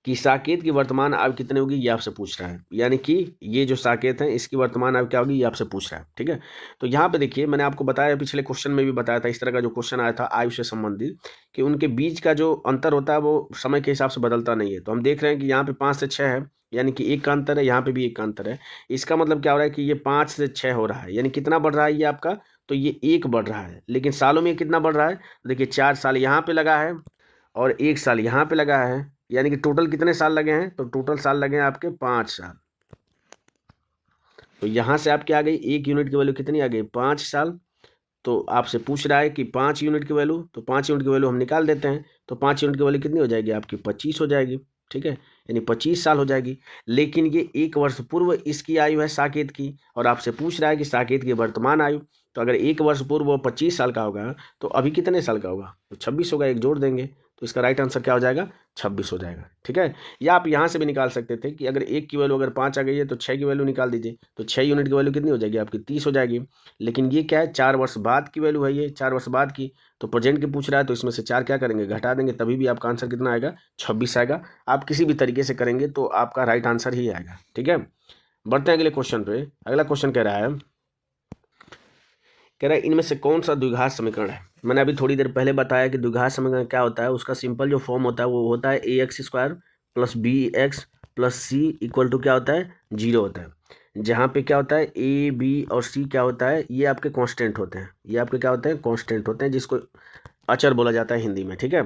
कि साकेत की वर्तमान आयु कितनी होगी, ये आपसे पूछ रहा है, यानी कि ये जो साकेत है इसकी वर्तमान आयु क्या होगी, ये आपसे पूछ रहा है। ठीक है, तो यहाँ पे देखिए मैंने आपको बताया, पिछले क्वेश्चन में भी बताया था, इस तरह का जो क्वेश्चन आया था आयु से संबंधित, कि उनके बीच का जो अंतर होता है वो समय के हिसाब से बदलता नहीं है। तो हम देख रहे हैं कि यहाँ पे 5 से 6 है, यानी कि 1 का अंतर है, यहाँ पे भी 1 का अंतर है। इसका मतलब क्या हो रहा है कि ये 5 से 6 हो रहा है, यानी कितना बढ़ रहा है ये आपका, तो ये 1 बढ़ रहा है। लेकिन सालों में कितना बढ़ रहा है, देखिए 4 साल यहाँ पे लगा है और 1 साल यहाँ पे लगा है, यानी कि टोटल कितने साल लगे हैं, तो टोटल साल लगे हैं आपके 5 साल। तो यहाँ से आपके आ गई 1 यूनिट की वैल्यू कितनी आ गई, 5 साल। तो आपसे पूछ रहा है कि 5 यूनिट की वैल्यू, तो 5 यूनिट की वैल्यू हम निकाल देते हैं। तो 5 यूनिट की वैल्यू कितनी हो जाएगी आपकी, 25 हो जाएगी। ठीक है, यानी 25 साल हो जाएगी। लेकिन ये 1 वर्ष पूर्व इसकी आयु है साकेत की, और आपसे पूछ रहा है कि साकेत की वर्तमान आयु। तो अगर 1 वर्ष पूर्व वो 25 साल का होगा, तो अभी कितने साल का होगा, तो 26 होगा, एक जोड़ देंगे, तो इसका राइट आंसर क्या हो जाएगा, 26 हो जाएगा। ठीक है, या आप यहाँ से भी निकाल सकते थे कि अगर 1 की वैल्यू अगर 5 आ गई है तो 6 की वैल्यू निकाल दीजिए, तो 6 यूनिट की वैल्यू कितनी हो जाएगी आपकी, 30 हो जाएगी। लेकिन ये क्या है, 4 वर्ष बाद की वैल्यू है, ये 4 वर्ष बाद की, तो प्रेजेंट की पूछ रहा है, तो इसमें से 4 क्या करेंगे, घटा देंगे, तभी भी आपका आंसर कितना आएगा, 26 आएगा। आप किसी भी तरीके से करेंगे तो आपका राइट आंसर ही आएगा। ठीक है, बढ़ते हैं अगले क्वेश्चन पे। अगला क्वेश्चन कह रहा है इनमें से कौन सा द्विघात समीकरण है। मैंने अभी थोड़ी देर पहले बताया कि द्विघात समीकरण क्या होता है, उसका सिंपल जो फॉर्म होता है वो होता है ax² plus bx plus c equal to क्या होता है, 0 होता है। जहाँ पे क्या होता है a b और c क्या होता है, ये आपके कांस्टेंट होते हैं, ये आपके क्या होते हैं, कांस्टेंट होते हैं, जिसको अचर बोला जाता है हिंदी में। ठीक है,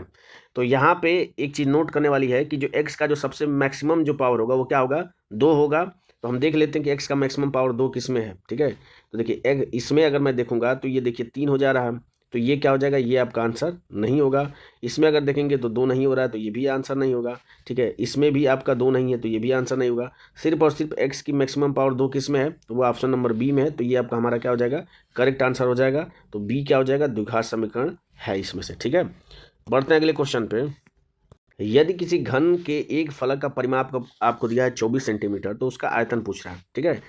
तो यहाँ पे एक चीज़ नोट करने वाली है कि जो x का जो सबसे मैक्सिमम जो पावर होगा वो क्या होगा, 2 होगा। तो हम देख लेते हैं कि x का मैक्सिमम पावर 2 किस में है। ठीक है, तो देखिए इसमें अगर मैं देखूंगा तो ये देखिए 3 हो जा रहा है, तो ये क्या हो जाएगा, ये आपका आंसर नहीं होगा। इसमें अगर देखेंगे तो 2 नहीं हो रहा है, तो ये भी आंसर नहीं होगा। ठीक है, इसमें भी आपका 2 नहीं है, तो ये भी आंसर नहीं होगा। सिर्फ और सिर्फ x की मैक्सिमम पावर 2 किस में है, तो वो ऑप्शन नंबर बी में है, तो ये आपका हमारा क्या हो जाएगा, करेक्ट आंसर हो जाएगा। तो बी क्या हो जाएगा, द्विघात समीकरण है इसमें से। ठीक है, बढ़ते हैं अगले क्वेश्चन पे। यदि किसी घन के एक फलक का परिमाप आपको दिया है 24 सेंटीमीटर, तो उसका आयतन पूछ रहा है। ठीक है,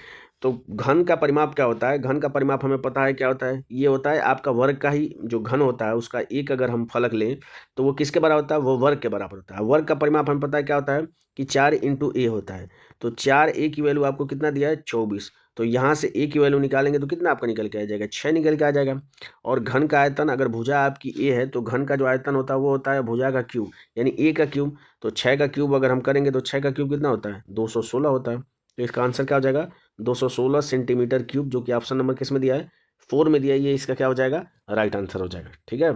तो घन का परिमाप क्या होता है, घन का परिमाप हमें पता है क्या होता है, ये होता है आपका वर्ग का ही जो घन होता है उसका एक अगर हम फलक लें तो वो किसके बराबर होता है, वो वर्ग के बराबर होता है। वर्ग का परिमाप हमें पता है क्या होता है कि 4 इंटू ए होता है। तो 4a की वैल्यू आपको कितना दिया है, 24। तो यहाँ से a की वैल्यू निकालेंगे तो कितना आपका निकल के आ जाएगा, 6 निकल के आ जाएगा। और घन का आयतन, अगर भुजा आपकी a है तो घन का जो आयतन होता है वो होता है भुजा का क्यूब, यानी a का क्यूब। तो 6 का क्यूब अगर हम करेंगे तो 6 का क्यूब कितना होता है, 216 होता है। तो इसका आंसर क्या हो जाएगा, 216 सेंटीमीटर क्यूब, जो कि ऑप्शन नंबर किस में दिया है, 4 में दिया है। ये इसका क्या हो जाएगा, राइट आंसर हो जाएगा। ठीक है,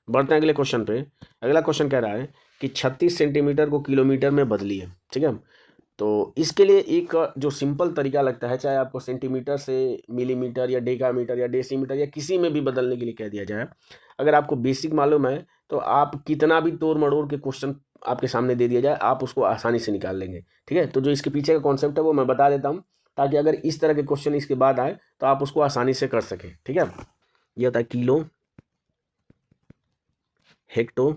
बढ़ते हैं अगले क्वेश्चन पे। अगला क्वेश्चन कह रहा है कि 36 सेंटीमीटर को किलोमीटर में बदलिए। ठीक है, तो इसके लिए एक जो सिंपल तरीका लगता है, चाहे आपको सेंटीमीटर से मिलीमीटर या डेकामीटर या डेसीमीटर या किसी में भी बदलने के लिए कह दिया जाए, अगर आपको बेसिक मालूम है तो आप कितना भी तोड़ मड़ोड़ के क्वेश्चन आपके सामने दे दिया जाए आप उसको आसानी से निकाल लेंगे। ठीक है, तो जो इसके पीछे का कॉन्सेप्ट है वो मैं बता देता हूँ, ताकि अगर इस तरह के क्वेश्चन इसके बाद आए तो आप उसको आसानी से कर सकें। ठीक है, ये होता है किलो, हेक्टो,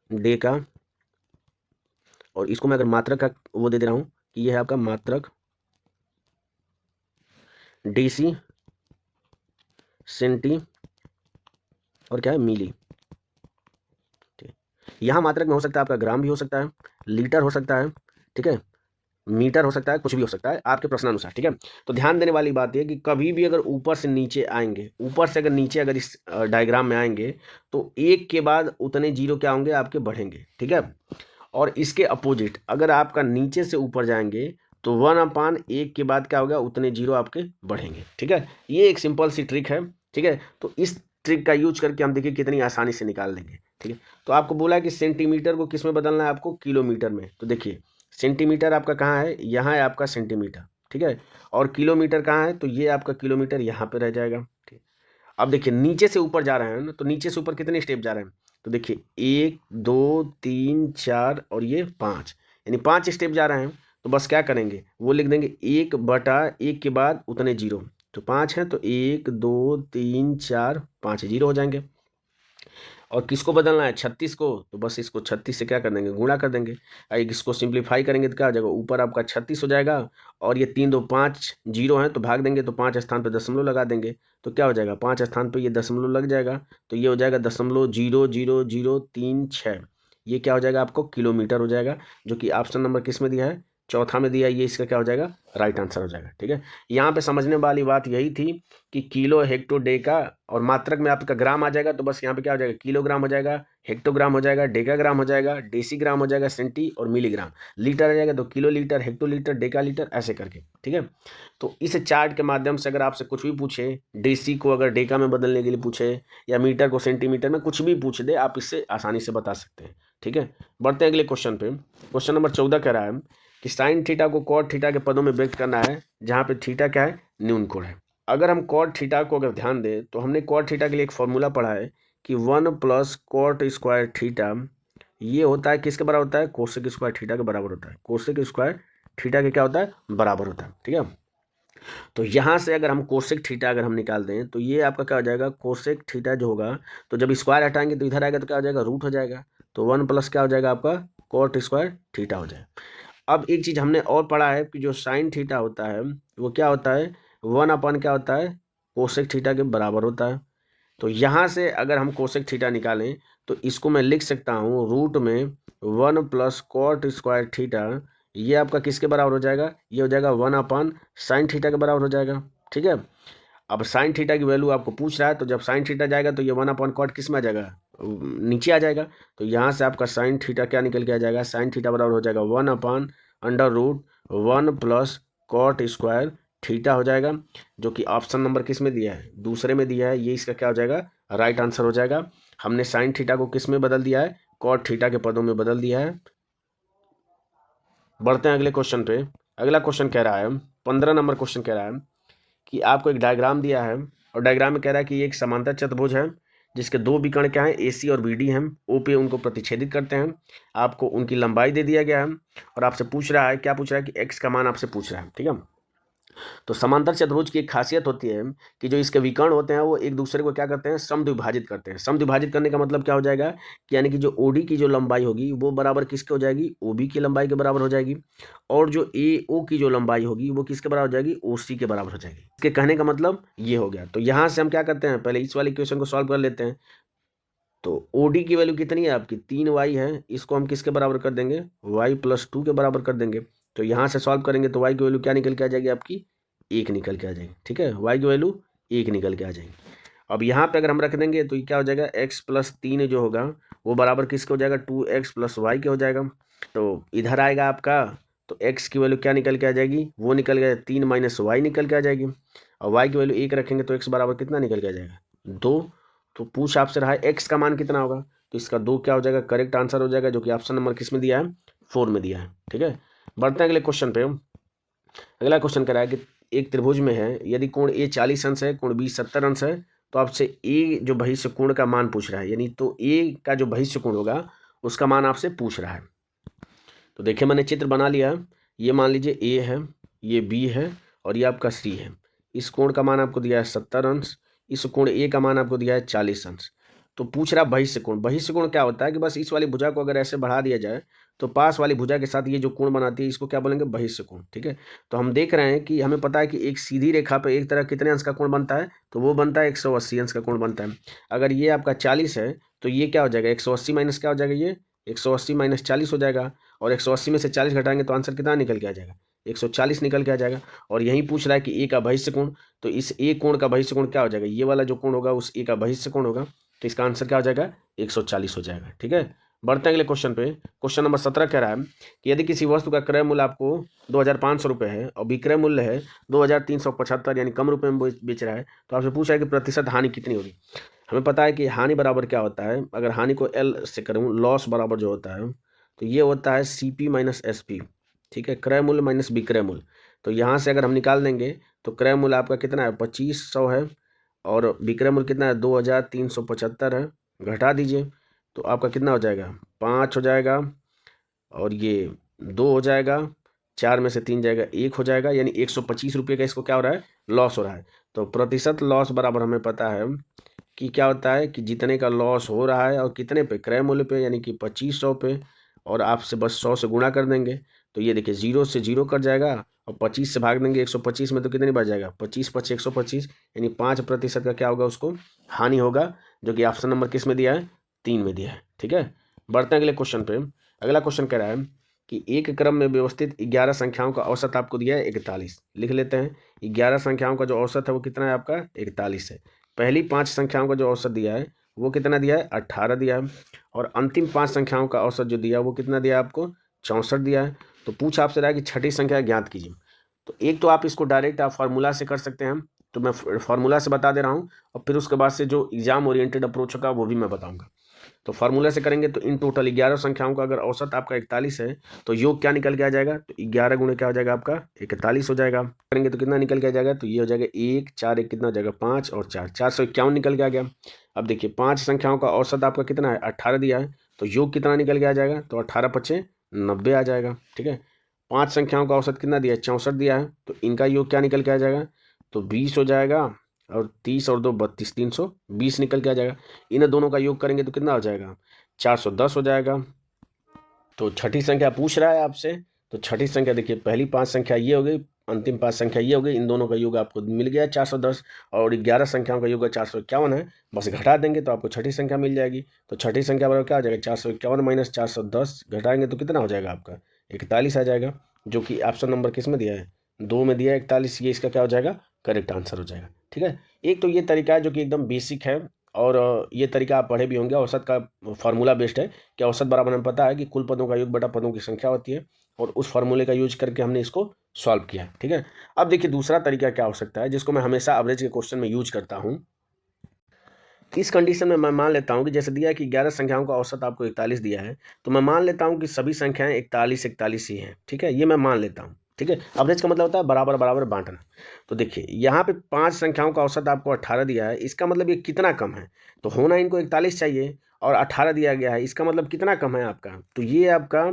डेका, और इसको मैं अगर मात्रक का वो दे दे रहा हूँ कि ये है आपका मात्रक, DC, सेंटी और क्या है मिली। ठीक है, यहाँ मात्रक में हो सकता है आपका ग्राम भी हो सकता है, लीटर हो सकता है, ठीक है, मीटर हो सकता है, कुछ भी हो सकता है आपके प्रश्नानुसार। ठीक है, तो ध्यान देने वाली बात यह कि कभी भी अगर ऊपर से नीचे आएंगे, ऊपर से अगर नीचे अगर इस डायग्राम में आएंगे तो एक के बाद उतने जीरो क्या होंगे आपके बढ़ेंगे। ठीक है, और इसके अपोजिट अगर आपका नीचे से ऊपर जाएंगे तो 1/1 के बाद क्या होगा, उतने जीरो आपके बढ़ेंगे। ठीक है, ये एक सिंपल सी ट्रिक है। ठीक है, तो इस ट्रिक का यूज करके हम देखिए कितनी आसानी से निकाल देंगे। ठीक है, तो आपको बोला कि सेंटीमीटर को किस में बदलना है, आपको किलोमीटर में। तो देखिए सेंटीमीटर आपका कहाँ है, यहाँ है आपका सेंटीमीटर। ठीक है, और किलोमीटर कहाँ है, तो ये आपका किलोमीटर यहाँ पे रह जाएगा। ठीक, अब देखिए नीचे से ऊपर जा रहे हैं ना, तो नीचे से ऊपर कितने स्टेप जा रहे हैं, तो देखिए 1 2 3 4 और ये 5, यानी 5 स्टेप जा रहे हैं। तो बस क्या करेंगे, वो लिख देंगे 1/1 के बाद उतने जीरो। तो 5 है तो 1 2 3 4 5 जीरो हो जाएंगे। और किसको बदलना है, 36 को, तो बस इसको 36 से क्या कर देंगे, गुणा कर देंगे। इसको सिंप्लीफाई करेंगे तो क्या हो जाएगा, ऊपर आपका 36 हो जाएगा, और ये 3 2 5 जीरो है तो भाग देंगे, तो 5 स्थान पे दशमलव लगा देंगे, तो क्या हो जाएगा 5 स्थान पे ये दशमलव लग जाएगा, तो ये हो जाएगा 0.0003 ये क्या हो जाएगा आपको किलोमीटर हो जाएगा, जो कि ऑप्शन नंबर किस में दिया है, चौथा में दिया है। ये इसका क्या हो जाएगा, राइट आंसर हो जाएगा। ठीक है, यहाँ पे समझने वाली बात यही थी कि किलो, हेक्टो, डेका और मात्रक में आपका ग्राम आ जाएगा, तो बस यहाँ पे क्या हो जाएगा, किलोग्राम हो जाएगा, हेक्टोग्राम हो जाएगा, डेकाग्राम हो जाएगा, डेसीग्राम हो जाएगा, सेंटी और मिलीग्राम। लीटर आ जाएगा तो kilo litre, hecto litre, Deka litre, ऐसे करके। ठीक है, तो इस चार्ट के माध्यम से अगर आपसे कुछ भी पूछे, डेसी को अगर डेका में बदलने के लिए पूछे या मीटर को सेंटीमीटर में, कुछ भी पूछ दे, आप इससे आसानी से बता सकते हैं। ठीक है, बढ़ते हैं अगले क्वेश्चन पे। क्वेश्चन नंबर 14 कह रहा है कि साइन थीटा को कॉट थीटा के पदों में व्यक्त करना है, जहाँ पे थीटा क्या है, न्यून कोण है। अगर हम कॉट थीटा को अगर ध्यान दें तो हमने कॉट थीटा के लिए एक फॉर्मूला पढ़ा है कि 1 + कॉट स्क्वायर थीटा, ये होता है किसके बराबर होता है, कोसेक स्क्वायर थीटा के बराबर होता है। कोसेक स्क्वायर थीटा के क्या होता है, बराबर होता है। ठीक है, तो यहाँ से अगर हम कोसेक थीटा अगर हम निकाल दें तो ये आपका क्या हो जाएगा, कोसेक थीटा जो होगा, तो जब स्क्वायर हटाएंगे तो इधर आएगा तो क्या हो जाएगा, रूट हो जाएगा, तो 1 + क्या हो जाएगा आपका कॉट स्क्वायर थीटा हो जाएगा। अब एक चीज़ हमने और पढ़ा है कि जो साइन थीटा होता है वो क्या होता है, 1/, क्या होता है, कोसेक थीटा के बराबर होता है। तो यहाँ से अगर हम कोसेक थीटा निकालें तो इसको मैं लिख सकता हूँ रूट में 1 + कॉट स्क्वायर थीटा, ये आपका किसके बराबर हो जाएगा, ये हो जाएगा 1/, साइन थीटा के बराबर हो जाएगा। ठीक है, अब साइन थीटा की वैल्यू आपको पूछ रहा है, तो जब साइन थीटा जाएगा तो ये 1/, कॉट किस में आ जाएगा, नीचे आ जाएगा। तो यहाँ से आपका साइन थीटा क्या निकल के आ जाएगा, साइन थीटा बराबर हो जाएगा 1/√1 + कॉट स्क्वायर थीटा हो जाएगा, जो कि ऑप्शन नंबर किस में दिया है, दूसरे में दिया है। ये इसका क्या हो जाएगा, राइट आंसर हो जाएगा। हमने साइन थीटा को किस में बदल दिया है, कॉट थीटा के पदों में बदल दिया है। बढ़ते हैं अगले क्वेश्चन पे। अगला क्वेश्चन कह रहा है, 15 नंबर क्वेश्चन कह रहा है कि आपको एक डायग्राम दिया है, और डायग्राम में कह रहा है कि एक समांतर चतुर्भुज है जिसके दो विकर्ण क्या है, AC और BD हैं, O पे उनको प्रतिच्छेदित करते हैं। आपको उनकी लंबाई दे दिया गया है और आपसे पूछ रहा है, क्या पूछ रहा है कि x का मान आपसे पूछ रहा है। ठीक है, तो समांतर चतुर्भुज की एक खासियत होती है कि जो इसके विकर्ण होते हैं वो एक दूसरे को क्या करते हैं, समद्विभाजित करते हैं। समद्विभाजित करने का मतलब क्या हो जाएगा कि यानी कि जो OD की जो लंबाई होगी वो बराबर किसके हो जाएगी, OB की लंबाई के बराबर हो जाएगी, और जो AO की जो लंबाई होगी वो किसके बराबर हो जाएगी, OC के बराबर हो जाएगी। इसके कहने का मतलब ये हो गया। तो यहाँ से हम क्या करते हैं, पहले इस वाले इक्वेशन को सॉल्व कर लेते हैं। तो OD की वैल्यू कितनी है आपकी, 3y है, इसको हम किसके बराबर कर देंगे, y + 2 के बराबर कर देंगे। तो यहाँ से सॉल्व करेंगे तो y की वैल्यू क्या निकल के आ जाएगी आपकी, 1 निकल के आ जाएगी। ठीक है, y की वैल्यू 1 निकल के आ जाएगी। अब यहाँ पे अगर हम रख देंगे तो ये क्या हो जाएगा, x + 3 जो होगा वो बराबर किसके हो जाएगा, 2x + y के हो जाएगा। तो इधर आएगा आपका, तो x की वैल्यू क्या निकल के आ जाएगी, वो निकल गया 3 - y निकल के आ जाएगी, और y की वैल्यू 1 रखेंगे तो x बराबर कितना निकल के आ जाएगा, 2। तो पूछ आपसे रहा है x का मान कितना होगा, तो इसका 2 क्या हो जाएगा, करेक्ट आंसर हो जाएगा, जो कि ऑप्शन नंबर किस में दिया है, 4 में दिया है। ठीक है, बढ़ते हैं अगले क्वेश्चन पे। अगला क्वेश्चन कह रहा है कि एक त्रिभुज में है, यदि कोण A 40 अंश है, कोण B 70 अंश है, तो आपसे A जो बहिष्य कोण का मान पूछ रहा है, यानी तो A का जो बहिष्य कोण होगा उसका मान आपसे पूछ रहा है। तो देखिए मैंने चित्र बना लिया है, ये मान लीजिए A है, ये B है और ये आपका C है। इस कोण का मान आपको दिया है 70 अंश, इस कोण A का मान आपको दिया है 40 अंश। तो पूछ रहा बहिष्य कोण। बहिष्य कोण क्या होता है कि बस इस वाली भुजा को अगर ऐसे बढ़ा दिया जाए तो पास वाली भुजा के साथ ये जो कोण बनाती है इसको क्या बोलेंगे, बहिष्य कोण। ठीक है, तो हम देख रहे हैं कि हमें पता है कि एक सीधी रेखा पे एक तरह कितने अंश का कोण बनता है, तो वो बनता है 180 अंश का कोण बनता है। अगर ये आपका 40 है तो ये क्या हो जाएगा, 180 माइनस क्या हो जाएगा, ये 180 माइनस 40 हो जाएगा, और 180 में से 40 घटाएंगे तो आंसर कितना निकल के आ जाएगा, 140 निकल के आ जाएगा। और यही पूछ रहा है कि ए का बहिष्य कोण, तो इस ए कोण का बहिष्य कोण क्या हो जाएगा, ये वाला जो कोण होगा उस ए का बहिष्य कोण होगा, तो इसका आंसर क्या हो जाएगा, 140 हो जाएगा। ठीक है, बढ़ते हैं अगले क्वेश्चन पे। क्वेश्चन नंबर 17 कह रहा है कि यदि किसी वस्तु का क्रय मूल्य आपको 2500 रुपये है और विक्रय मूल्य है 2375 यानी कम रुपये में बेच रहा है, तो आपसे पूछा है कि प्रतिशत हानि कितनी होगी। हमें पता है कि हानि बराबर क्या होता है, अगर हानि को एल से करूँ, लॉस बराबर जो होता है तो ये होता है CP माइनस SP। ठीक है, क्रय मूल्य माइनस विक्रय मूल्य। तो यहाँ से अगर हम निकाल देंगे तो क्रय मूल्य आपका कितना है, 2500 है, और विक्रय मूल्य कितना है, 2375 है। घटा दीजिए तो आपका कितना हो जाएगा, 5 हो जाएगा, और ये 2 हो जाएगा, 4 में से 3 जाएगा, 1 हो जाएगा, यानी 125 रुपये का इसको क्या हो रहा है, लॉस हो रहा है। तो प्रतिशत लॉस बराबर हमें पता है कि क्या होता है कि जितने का लॉस हो रहा है और कितने पे, क्रय मूल्य पे, यानी कि 2500 पे, और आपसे बस 100 से गुणा कर देंगे तो ये देखिए 0 से 0 कट जाएगा, और 25 से भाग देंगे 125 में तो कितनी बच जाएगा, 25 × 125, यानी 5% का क्या होगा, उसको हानि होगा, जो कि ऑप्शन नंबर किस में दिया है, 3 में दिया है। ठीक है, बढ़ते हैं अगले क्वेश्चन पे। अगला क्वेश्चन कह रहा है कि एक क्रम में व्यवस्थित 11 संख्याओं का औसत आपको दिया है 41। लिख लेते हैं, 11 संख्याओं का जो औसत है वो कितना है आपका, 41 है। पहली 5 संख्याओं का जो औसत दिया है वो कितना दिया है, 18 दिया है, और अंतिम 5 संख्याओं का औसत जो दिया है वो कितना दिया है आपको, 64 दिया है। तो पूछ आपसे रहा है कि छठी संख्या ज्ञात कीजिए। तो एक तो आप इसको डायरेक्ट आप फार्मूला से कर सकते हैं, तो मैं फार्मूला से बता दे रहा हूँ, और फिर उसके बाद से जो एग्जाम ओरिएंटेड अप्रोच होगा वो भी मैं बताऊँगा। तो फार्मूला से करेंगे तो इन टोटल 11 संख्याओं का अगर औसत आपका 41 है तो योग क्या निकल के आ जाएगा, तो 11 गुणे क्या हो जाएगा आपका, 41 हो जाएगा। करेंगे तो कितना निकल के आ जाएगा, तो ये हो जाएगा 1 4 1 कितना हो जाएगा, 5 और 4 451 निकल के आ गया। अब देखिए 5 संख्याओं का औसत आपका कितना है, 18 दिया है, तो योग कितना निकल के आ जाएगा, तो 18 × 5 = 90 आ जाएगा। ठीक है, 5 संख्याओं का औसत कितना दिया है, 64 दिया है, तो इनका योग क्या निकल के आ जाएगा, तो 20 हो जाएगा, और 30 और 2 32, 320 निकल के आ जाएगा। इन दोनों का योग करेंगे तो कितना हो जाएगा, 410 हो जाएगा। तो छठी संख्या पूछ रहा है आपसे, तो छठी संख्या देखिए, पहली 5 संख्या ये हो गई, अंतिम 5 संख्या ये हो गई, इन दोनों का योग आपको मिल गया 410, और 11 संख्याओं का योग 451 है, बस घटा देंगे तो आपको छठी संख्या मिल जाएगी। तो छठी संख्या बराबर क्या हो जाएगा, 451 माइनस 410 घटाएंगे तो कितना हो जाएगा आपका, 41 आ जाएगा, जो कि ऑप्शन नंबर किस में दिया है, 2 में दिया है 41, ये इसका क्या हो जाएगा, करेक्ट आंसर हो जाएगा। ठीक है, एक तो ये तरीका है जो कि एकदम बेसिक है, और ये तरीका आप पढ़े भी होंगे, औसत का फार्मूला बेस्ड है कि औसत बराबर हमें पता है कि कुल पदों का योग बटा पदों की संख्या होती है, और उस फार्मूले का यूज करके हमने इसको सॉल्व किया। ठीक है, अब देखिए दूसरा तरीका क्या हो सकता है, जिसको मैं हमेशा एवरेज के क्वेश्चन में यूज करता हूँ। इस कंडीशन में मैं मान लेता हूँ कि जैसे दिया है कि 11 संख्याओं का औसत आपको 41 दिया है, तो मैं मान लेता हूँ कि सभी संख्याएं 41 41 ही हैं। ठीक है, ये मैं मान लेता हूँ। ठीक है, एवरेज का मतलब होता है बराबर बराबर बांटना। तो देखिए यहाँ पे 5 संख्याओं का औसत आपको 18 दिया है, इसका मतलब ये कितना कम है, तो होना इनको 41 चाहिए, और 18 दिया गया है, इसका मतलब कितना कम है आपका, तो ये आपका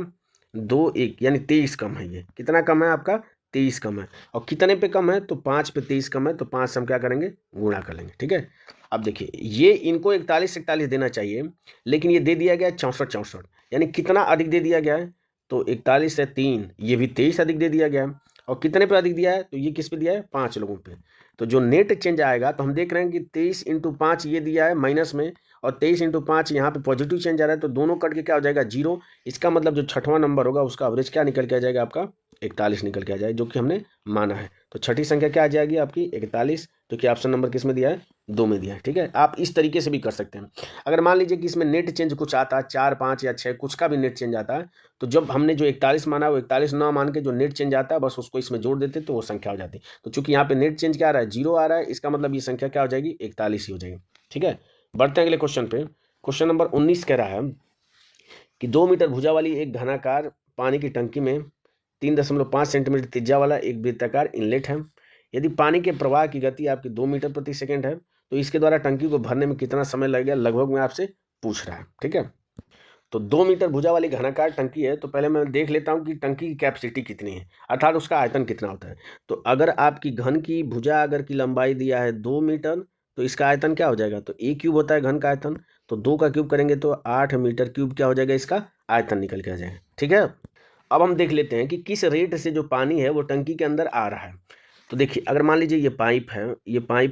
2 1 यानी 23 कम है। ये कितना कम है आपका, 23 कम है, और कितने पे कम है, तो 5 पे 23 कम है, तो 5 से हम क्या करेंगे, गुणा कर लेंगे। ठीक है, अब देखिए ये इनको 41 41 देना चाहिए, लेकिन ये दे दिया गया है 64 64, यानी कितना अधिक दे दिया गया है, तो 41 से 3 ये भी 23 अधिक दे दिया गया है, और कितने पे अधिक दिया है, तो ये किस पे दिया है, 5 लोगों पे। तो जो नेट चेंज आएगा, तो हम देख रहे हैं कि 23 × 5 ये दिया है माइनस में, और 23 × 5 यहाँ पे पॉजिटिव चेंज आ रहा है, तो दोनों कट के क्या हो जाएगा, 0। इसका मतलब जो छठवां नंबर होगा उसका एवरेज क्या निकल के आ जाएगा आपका, 41 निकल के आ जाएगा, जो कि हमने माना है। तो छठी संख्या क्या आ जाएगी आपकी, 41, जो कि ऑप्शन नंबर किस में दिया है, 2 में दिया है। ठीक है, आप इस तरीके से भी कर सकते हैं। अगर मान लीजिए कि इसमें नेट चेंज कुछ आता है, 4 5 या 6 कुछ का भी नेट चेंज आता है, तो जब हमने जो 41 माना वो 41 ना मान के जो नेट चेंज आता है बस उसको इसमें जोड़ देते तो वो संख्या हो जाती। तो चूंकि यहाँ पे नेट चेंज क्या आ रहा है, 0 आ रहा है, इसका मतलब ये संख्या क्या हो जाएगी, 41 ही हो जाएगी। ठीक है, बढ़ते हैं अगले क्वेश्चन पे। क्वेश्चन नंबर 19 कह रहा है कि 2 मीटर भुजा वाली एक घनाकार पानी की टंकी में 3.5 सेंटीमीटर त्रिज्या वाला एक वृत्ताकार इनलेट है। यदि पानी के प्रवाह की गति आपकी 2 मीटर प्रति सेकंड है, तो इसके द्वारा टंकी को भरने में कितना समय लगेगा, लगभग मैं आपसे पूछ रहा है। ठीक है, तो 2 मीटर भुजा वाली घनाकार टंकी है, तो पहले मैं देख लेता हूँ कि टंकी की कैपेसिटी कितनी है, अर्थात उसका आयतन कितना होता है। तो अगर आपकी घन की भुजा अगर की लंबाई दिया है 2 मीटर, तो इसका आयतन क्या हो जाएगा, तो a³ होता है घन का आयतन, तो 2 का क्यूब करेंगे तो 8 मीटर क्यूब क्या हो जाएगा, इसका आयतन निकल के आ जाएगा। ठीक है, अब हम देख लेते हैं कि किस रेट से जो पानी है वो टंकी के अंदर आ रहा है। तो देखिए, अगर मान लीजिए ये पाइप है,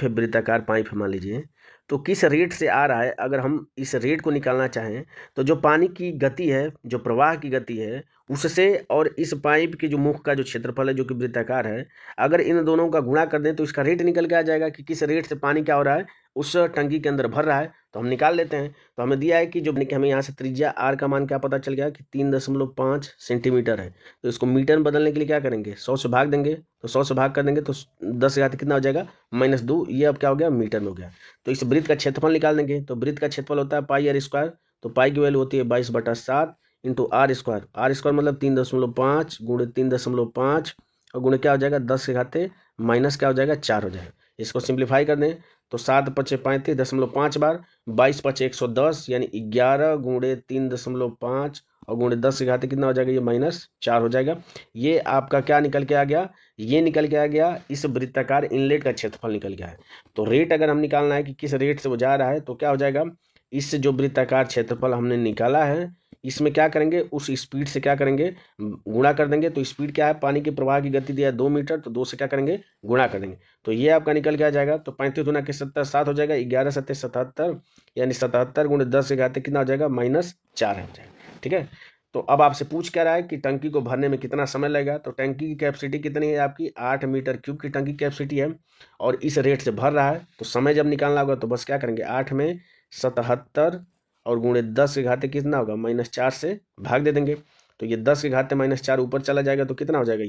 वृत्ताकार पाइप है मान लीजिए, तो किस रेट से आ रहा है, अगर हम इस रेट को निकालना चाहें तो जो पानी की गति है, जो प्रवाह की गति है, उससे और इस पाइप के जो मुख का जो क्षेत्रफल है जो कि वृत्ताकार है, अगर इन दोनों का गुणा कर दें तो इसका रेट निकल के आ जाएगा कि किस रेट से पानी क्या हो रहा है, उस टंकी के अंदर भर रहा है। तो हम निकाल लेते हैं। तो हमें दिया है कि जो हमें यहाँ से त्रिज्या आर का मान क्या पता चल गया कि 3.5 सेंटीमीटर है। तो इसको मीटर में बदलने के लिए क्या करेंगे, 100 से भाग देंगे। तो 100 से भाग कर देंगे तो 10 घात कितना हो जाएगा, -2। ये अब क्या हो गया, मीटर में हो गया। तो इस वृत्त का क्षेत्रफल निकाल देंगे। तो वृत्त का क्षेत्रफल होता है पाई आर स्क्वायर। तो पाई की वैल्यू होती है 22/7 into r square. R square मतलब 3.5 गुणे 3.5 और गुणे क्या हो जाएगा, 10 के घाते माइनस क्या हो जाएगा, 4 हो जाएगा। इसको सिंप्लीफाई कर दें तो 7 × 5 = 35.5 बार 22 × 110 यानी 11 गुणे 3.5 और गुणे 10 के घाते कितना हो जाएगा, ये -4 हो जाएगा। ये आपका क्या निकल के आ गया, ये निकल के आ गया इस वृत्ताकार इनलेट का क्षेत्रफल निकल गया है। तो रेट अगर हम निकालना है कि किस रेट से वो जा रहा है तो क्या हो जाएगा, इस जो वृत्ताकार क्षेत्रफल हमने निकाला है इसमें क्या करेंगे, उस स्पीड से क्या करेंगे, गुणा कर देंगे। तो स्पीड क्या है, पानी के प्रवाह की गति दिया है 2 मीटर, तो 2 से क्या करेंगे, गुणा कर देंगे। तो ये आपका निकल के आ जाएगा। तो 35 गुना के 70 7 हो जाएगा, 11 7 77 यानी 77 गुणे 10 के घाते कितना हो जाएगा, -4 हो जाएगा। ठीक है, तो अब आपसे पूछ क्या रहा है कि टंकी को भरने में कितना समय लगेगा। तो टंकी की कैपेसिटी कितनी है आपकी, 8 मीटर क्यूब की टंकी कैपेसिटी है और इस रेट से भर रहा है। तो समय जब निकालना होगा तो बस क्या करेंगे, 8 में 77 और गुणे 10 के घाते कितना होगा, -4 से भाग दे देंगे। तो ये 10 के घाते -4 ऊपर चला जाएगा तो कितना हो जाएगा,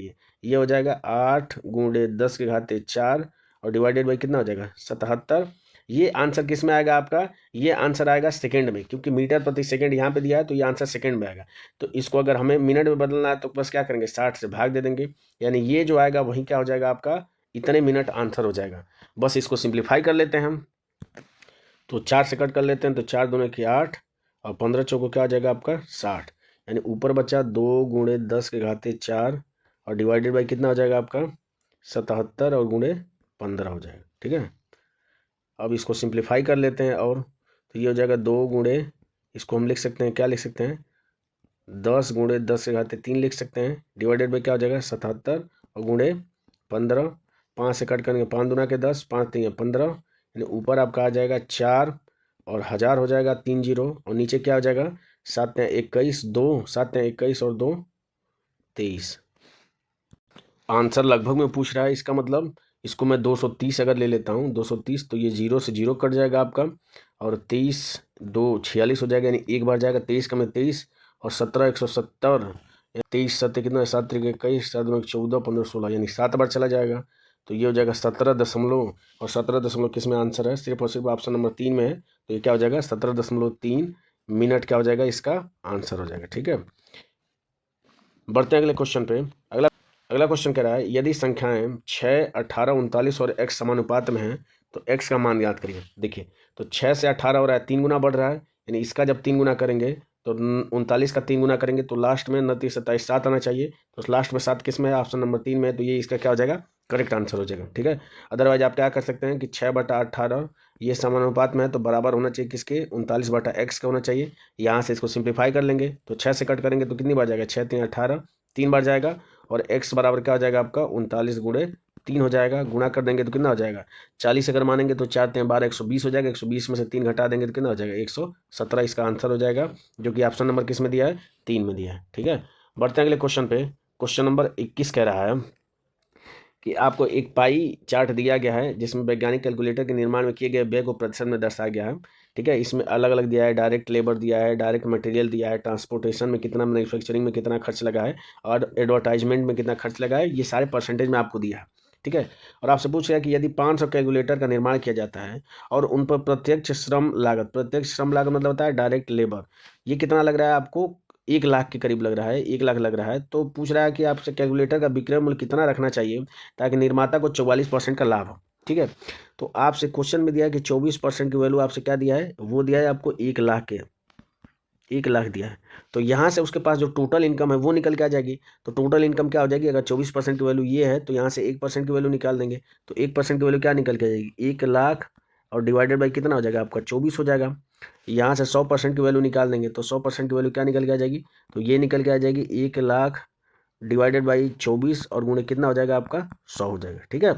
ये हो जाएगा 8 गुणे 10 के घाते 4 और डिवाइडेड बाई कितना हो जाएगा, 77। ये आंसर किस में आएगा आपका, ये आंसर आएगा सेकंड में, क्योंकि मीटर प्रति सेकंड यहाँ पे दिया है तो ये आंसर सेकंड में आएगा। तो इसको अगर हमें मिनट में बदलना है तो बस क्या करेंगे, 60 से भाग दे देंगे, यानी ये जो आएगा वही क्या हो जाएगा आपका, इतने मिनट आंसर हो जाएगा। बस इसको सिंप्लीफाई कर लेते हैं हम। तो 4 से कट कर लेते हैं तो 4 दूने की 8 और 15 चौको क्या आ जाएगा आपका 60, यानी ऊपर बचा 2 गुणे 10 के घाते 4 और डिवाइडेड बाई कितना हो जाएगा आपका 77 और गुणे 15 हो जाएगा। ठीक है, अब इसको सिंप्लीफाई कर लेते हैं और तो ये हो जाएगा 2 गुणे, इसको हम लिख सकते हैं, क्या लिख सकते हैं, 10 गुणे 10 के घाते 3 लिख सकते हैं, डिवाइडेड बाई क्या हो जाएगा 77 और गुणे 15। 5 से कट करेंगे 5 दूना के 10, 5 3 15, यानी ऊपर आपका आ जाएगा 4 और 1000 हो जाएगा 3 0 और नीचे क्या हो जाएगा 7 21 2 7 21 और 2 23। आंसर लगभग में पूछ रहा है, इसका मतलब इसको मैं 230 अगर ले लेता हूँ 230 तो ये 0 से 0 कट जाएगा आपका और 23 2 46 हो जाएगा, यानी एक बार जाएगा 23 का में 23 और 17 170 23 7 कितना 7 3 21 7 2 14 15 16 यानी 7 बार चला जाएगा। तो ये हो जाएगा 17 दशमलव और 17 दशमलव किस में आंसर है, सिर्फ और सिर्फ ऑप्शन नंबर 3 में है। तो ये क्या हो जाएगा 17.3 मिनट क्या हो जाएगा, इसका आंसर हो जाएगा। ठीक है, बढ़ते हैं अगले क्वेश्चन पे। अगला क्वेश्चन कह रहा है, यदि संख्याएं 6 18 39 और x समानुपात में है तो x का मान ज्ञात करिए। देखिए, तो 6 से 18 हो रहा है, 3 गुना बढ़ रहा है, यानी इसका जब 3 गुना करेंगे तो 39 का 3 गुना करेंगे तो लास्ट में 29 27 7 आना चाहिए। तो लास्ट में 7 किस में है, ऑप्शन नंबर 3 में है, तो ये इसका क्या हो जाएगा, करेक्ट आंसर हो जाएगा। ठीक है, अदरवाइज आप क्या कर सकते हैं कि 6/18 ये समानुपात में है तो बराबर होना चाहिए किसके, 39/x का होना चाहिए। यहाँ से इसको सिंप्लीफाई कर लेंगे तो 6 से कट करेंगे तो कितनी बार जाएगा, 6 3 18 3 बार जाएगा और x बराबर क्या हो जाएगा आपका 39 गुणे 3 हो जाएगा। गुणा कर देंगे तो कितना हो जाएगा, 40 अगर मानेंगे तो 4 3 12 120 हो जाएगा, 120 में से 3 घटा देंगे तो कितना हो जाएगा 117 इसका आंसर हो जाएगा, जो कि ऑप्शन नंबर किस में दिया है, 3 में दिया है। ठीक है, बढ़ते हैं अगले क्वेश्चन पे। क्वेश्चन नंबर 21 कह रहा है कि आपको एक पाई चार्ट दिया गया है जिसमें वैज्ञानिक कैलकुलेटर के निर्माण में किए गए व्यय को प्रतिशत में दर्शाया गया है। ठीक है, इसमें अलग अलग दिया है, डायरेक्ट लेबर दिया है, डायरेक्ट मटेरियल दिया है, ट्रांसपोर्टेशन में कितना, मैन्युफैक्चरिंग में कितना खर्च लगा है और एडवर्टाइजमेंट में कितना खर्च लगा है, ये सारे परसेंटेज में आपको दिया है। ठीक है, और आपसे पूछ रहा है कि यदि 500 कैलकुलेटर का निर्माण किया जाता है और उन पर प्रत्यक्ष श्रम लागत मतलब होता है डायरेक्ट लेबर, ये कितना लग रहा है आपको, 1 लाख के करीब लग रहा है, 1 लाख लग रहा है। तो पूछ रहा है कि आपसे कैलकुलेटर का विक्रय मूल्य कितना रखना चाहिए ताकि निर्माता को 44% का लाभ हो। ठीक है, तो आपसे क्वेश्चन में दिया है कि 24% की वैल्यू आपसे क्या दिया है, वो दिया है आपको 1 लाख के, 1 लाख दिया है। तो यहाँ से उसके पास जो टोटल इनकम है वो निकल के आ जाएगी। तो टोटल इनकम क्या हो जाएगी, अगर 24% की वैल्यू ये है तो यहाँ से 1% की वैल्यू निकाल देंगे तो 1% की वैल्यू क्या निकल के आ जाएगी, 1 लाख और डिवाइडेड बाई कितना हो जाएगा आपका 24 हो जाएगा। यहाँ से 100% की वैल्यू निकाल देंगे तो 100% की वैल्यू क्या निकल के आ जाएगी, तो ये निकल के आ जाएगी 1,00,000 डिवाइडेड बाई 24 और गुणे कितना हो जाएगा आपका 100 हो जाएगा। ठीक है,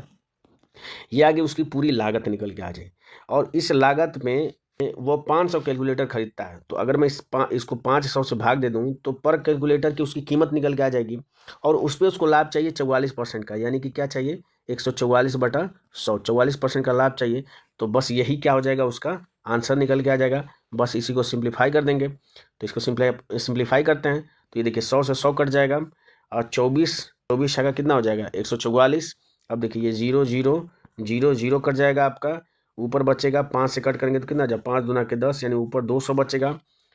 ये आगे उसकी पूरी लागत निकल के आ जाए। और इस लागत में वो 500 कैलकुलेटर खरीदता है, तो अगर मैं इसको 500 से भाग दे दूं तो पर कैलकुलेटर की उसकी कीमत निकल के आ जाएगी। और उस पर उसको लाभ चाहिए 44% का, यानी कि क्या चाहिए 144/100, 44% का लाभ चाहिए। तो बस यही क्या हो जाएगा, उसका आंसर निकल के आ जाएगा। बस इसी को सिंप्लीफाई कर देंगे, तो इसको सिंप्लीफाई करते हैं तो ये देखिए 100 से 100 कट जाएगा और 24 का कितना हो जाएगा 144। अब देखिए ये 0 0 0 0 कट जाएगा आपका, ऊपर बचेगा 5 से कट करेंगे तो कितना जाए 5 दूना के 10, यानी ऊपर 200 बचेगा,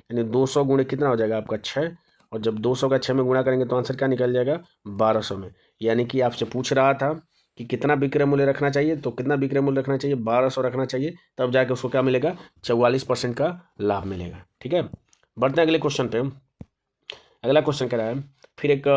यानी 200 गुणे कितना हो जाएगा आपका 6। और जब 200 का 6 में गुणा करेंगे तो आंसर क्या निकल जाएगा 1200 में। यानी कि आपसे पूछ रहा था कि कितना विक्रय मूल्य रखना चाहिए, तो कितना विक्रय मूल्य रखना चाहिए 1200 रखना चाहिए, तब जाके उसको क्या मिलेगा 44% का लाभ मिलेगा। ठीक है, बढ़ते हैं अगले क्वेश्चन पे। अगला क्वेश्चन कह रहा है, फिर एक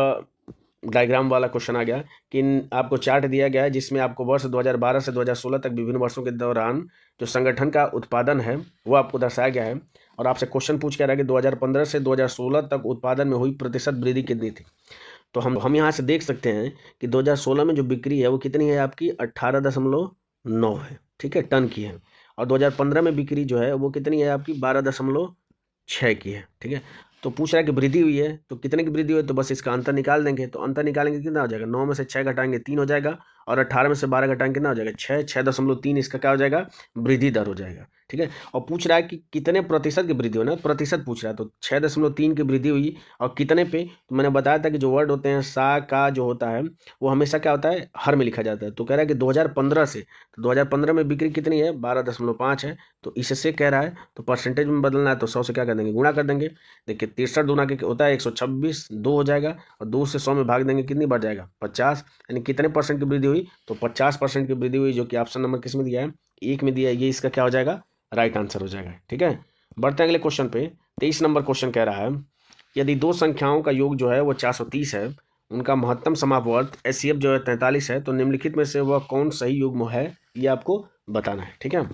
डायग्राम वाला क्वेश्चन आ गया कि आपको चार्ट दिया गया है जिसमें आपको वर्ष 2012 से 2016 तक विभिन्न वर्षों के दौरान जो संगठन का उत्पादन है वो आपको दर्शाया गया है। और आपसे क्वेश्चन पूछ के रहा है कि 2015 से 2016 तक उत्पादन में हुई प्रतिशत वृद्धि कितनी थी। तो हम यहाँ से देख सकते हैं कि 2016 में जो बिक्री है वो कितनी है आपकी 18.9 है, ठीक है, टन की है। और 2015 में बिक्री जो है वो कितनी है आपकी 12.6 की है। ठीक है, तो पूछ रहा है कि वृद्धि हुई है तो कितने की वृद्धि हुई, तो बस इसका अंतर निकाल देंगे। तो अंतर निकालेंगे कितना हो जाएगा, 9 में से 6 घटाएंगे 3 हो जाएगा, और 18 में से 12 घटाएंगे कितना हो जाएगा 6.3, इसका क्या हो जाएगा वृद्धि दर हो जाएगा। ठीक है, और पूछ रहा है कि कितने प्रतिशत की वृद्धि होना, प्रतिशत पूछ रहा है, तो 6.3 की वृद्धि हुई और कितने पे, तो मैंने बताया था कि जो वर्ड होते हैं सा का जो होता है वो हमेशा क्या होता है हर में लिखा जाता है। तो कह रहा है कि 2015 से, तो 2015 में बिक्री कितनी है 12.5 है, तो इससे कह रहा है तो परसेंटेज में बदलना है तो 100 से क्या कर देंगे गुणा कर देंगे। देखिए 63 दूना के होता है 126, 2 हो जाएगा, और 2 से 100 में भाग देंगे कितनी बढ़ जाएगा 50, यानी कितने परसेंट की वृद्धि हुई, तो 50% की वृद्धि हुई, जो कि ऑप्शन नंबर किस में दिया है 1 में दिया है, ये इसका क्या हो जाएगा राइट आंसर हो जाएगा। ठीक है, बढ़ते हैं अगले क्वेश्चन पे। 23 नंबर क्वेश्चन कह रहा है, यदि दो संख्याओं का योग जो है वो 430 है, उनका महत्तम समापवर्त एचसीएफ जो है 43 है, तो निम्नलिखित में से वह कौन सही युग्म है, ये आपको बताना है। ठीक है,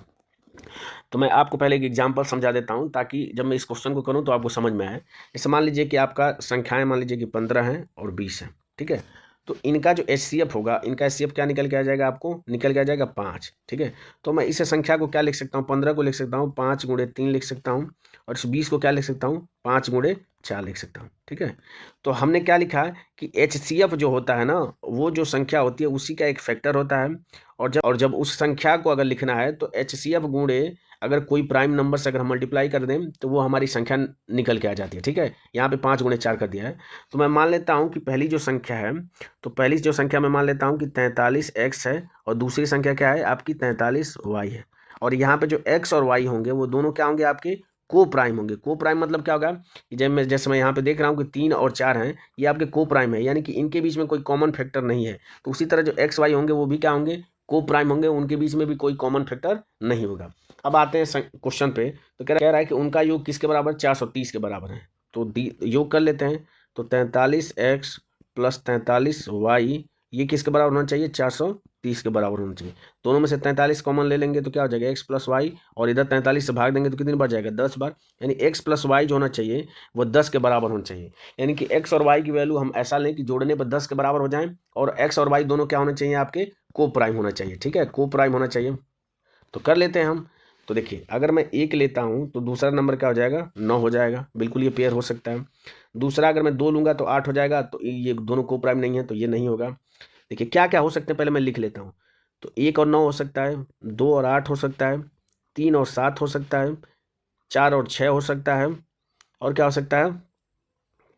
तो मैं आपको पहले एक एग्जांपल समझा देता हूं ताकि जब मैं इस क्वेश्चन को करूं तो आपको समझ में आए। जैसे मान लीजिए कि आपका संख्याएं मान लीजिए कि 15 हैं और 20 हैं। ठीक है, तो इनका जो एचसीएफ होगा, इनका एचसीएफ क्या निकल के आ जाएगा, आपको निकल के आ जाएगा 5। ठीक है, तो मैं इस संख्या को क्या लिख सकता हूँ 15 को लिख सकता हूँ 5 गुणे 3 लिख सकता हूँ, और इस 20 को क्या लिख सकता हूँ 5 गुणे 4 लिख सकता हूँ। ठीक है, तो हमने क्या लिखा है कि एचसीएफ जो होता है ना, वो जो संख्या होती है उसी का एक फैक्टर होता है। और जब उस संख्या को अगर लिखना है तो एचसीएफ गुणे अगर कोई प्राइम नंबर से अगर हम मल्टीप्लाई कर दें तो वो हमारी संख्या निकल के आ जाती है। ठीक है, यहाँ पे 5 गुणे 4 कर दिया है, तो मैं मान लेता हूँ कि पहली जो संख्या है, तो पहली जो संख्या मैं मान लेता हूँ कि 43x है, और दूसरी संख्या क्या है आपकी 43y है। और यहाँ पे जो x और y होंगे वो दोनों क्या होंगे आपके को प्राइम होंगे। को प्राइम मतलब क्या होगा कि जैसे मैं यहाँ पे देख रहा हूँ कि 3 और 4 हैं, ये आपके को प्राइम है, यानी कि इनके बीच में कोई कॉमन फैक्टर नहीं है। तो उसी तरह जो एक्स वाई होंगे वो भी क्या होंगे को प्राइम होंगे, उनके बीच में भी कोई कॉमन फैक्टर नहीं होगा। अब आते हैं क्वेश्चन पे, तो कह रहा है कि उनका योग किसके बराबर 430 के बराबर है। तो योग कर लेते हैं, तो 43x प्लस 43y ये किसके बराबर होना चाहिए 430 के बराबर होना चाहिए। दोनों में से 43 कॉमन ले लेंगे तो क्या हो जाएगा x प्लस वाई, और इधर 43 से भाग देंगे तो कितनी बार जाएगा 10 बार, यानी x प्लस वाई जो होना चाहिए वो 10 के बराबर होना चाहिए। यानी कि x और y की वैल्यू हम ऐसा लें कि जोड़ने पर 10 के बराबर हो जाए, और x और y दोनों क्या होना चाहिए आपके को प्राइम होना चाहिए। ठीक है, को प्राइम होना चाहिए, तो कर लेते हैं हम। तो देखिए अगर मैं 1 लेता हूं तो दूसरा नंबर क्या हो जाएगा 9 हो जाएगा, बिल्कुल ये पेयर हो सकता है। दूसरा अगर मैं 2 लूंगा तो 8 हो जाएगा, तो ये दोनों को प्राइम नहीं है तो ये नहीं होगा। देखिए क्या क्या हो सकते हैं पहले मैं लिख लेता हूँ, तो 1 और 9 हो सकता है, 2 और 8 हो सकता है, 3 और 7 हो सकता है, 4 और 6 हो सकता है, और क्या हो सकता है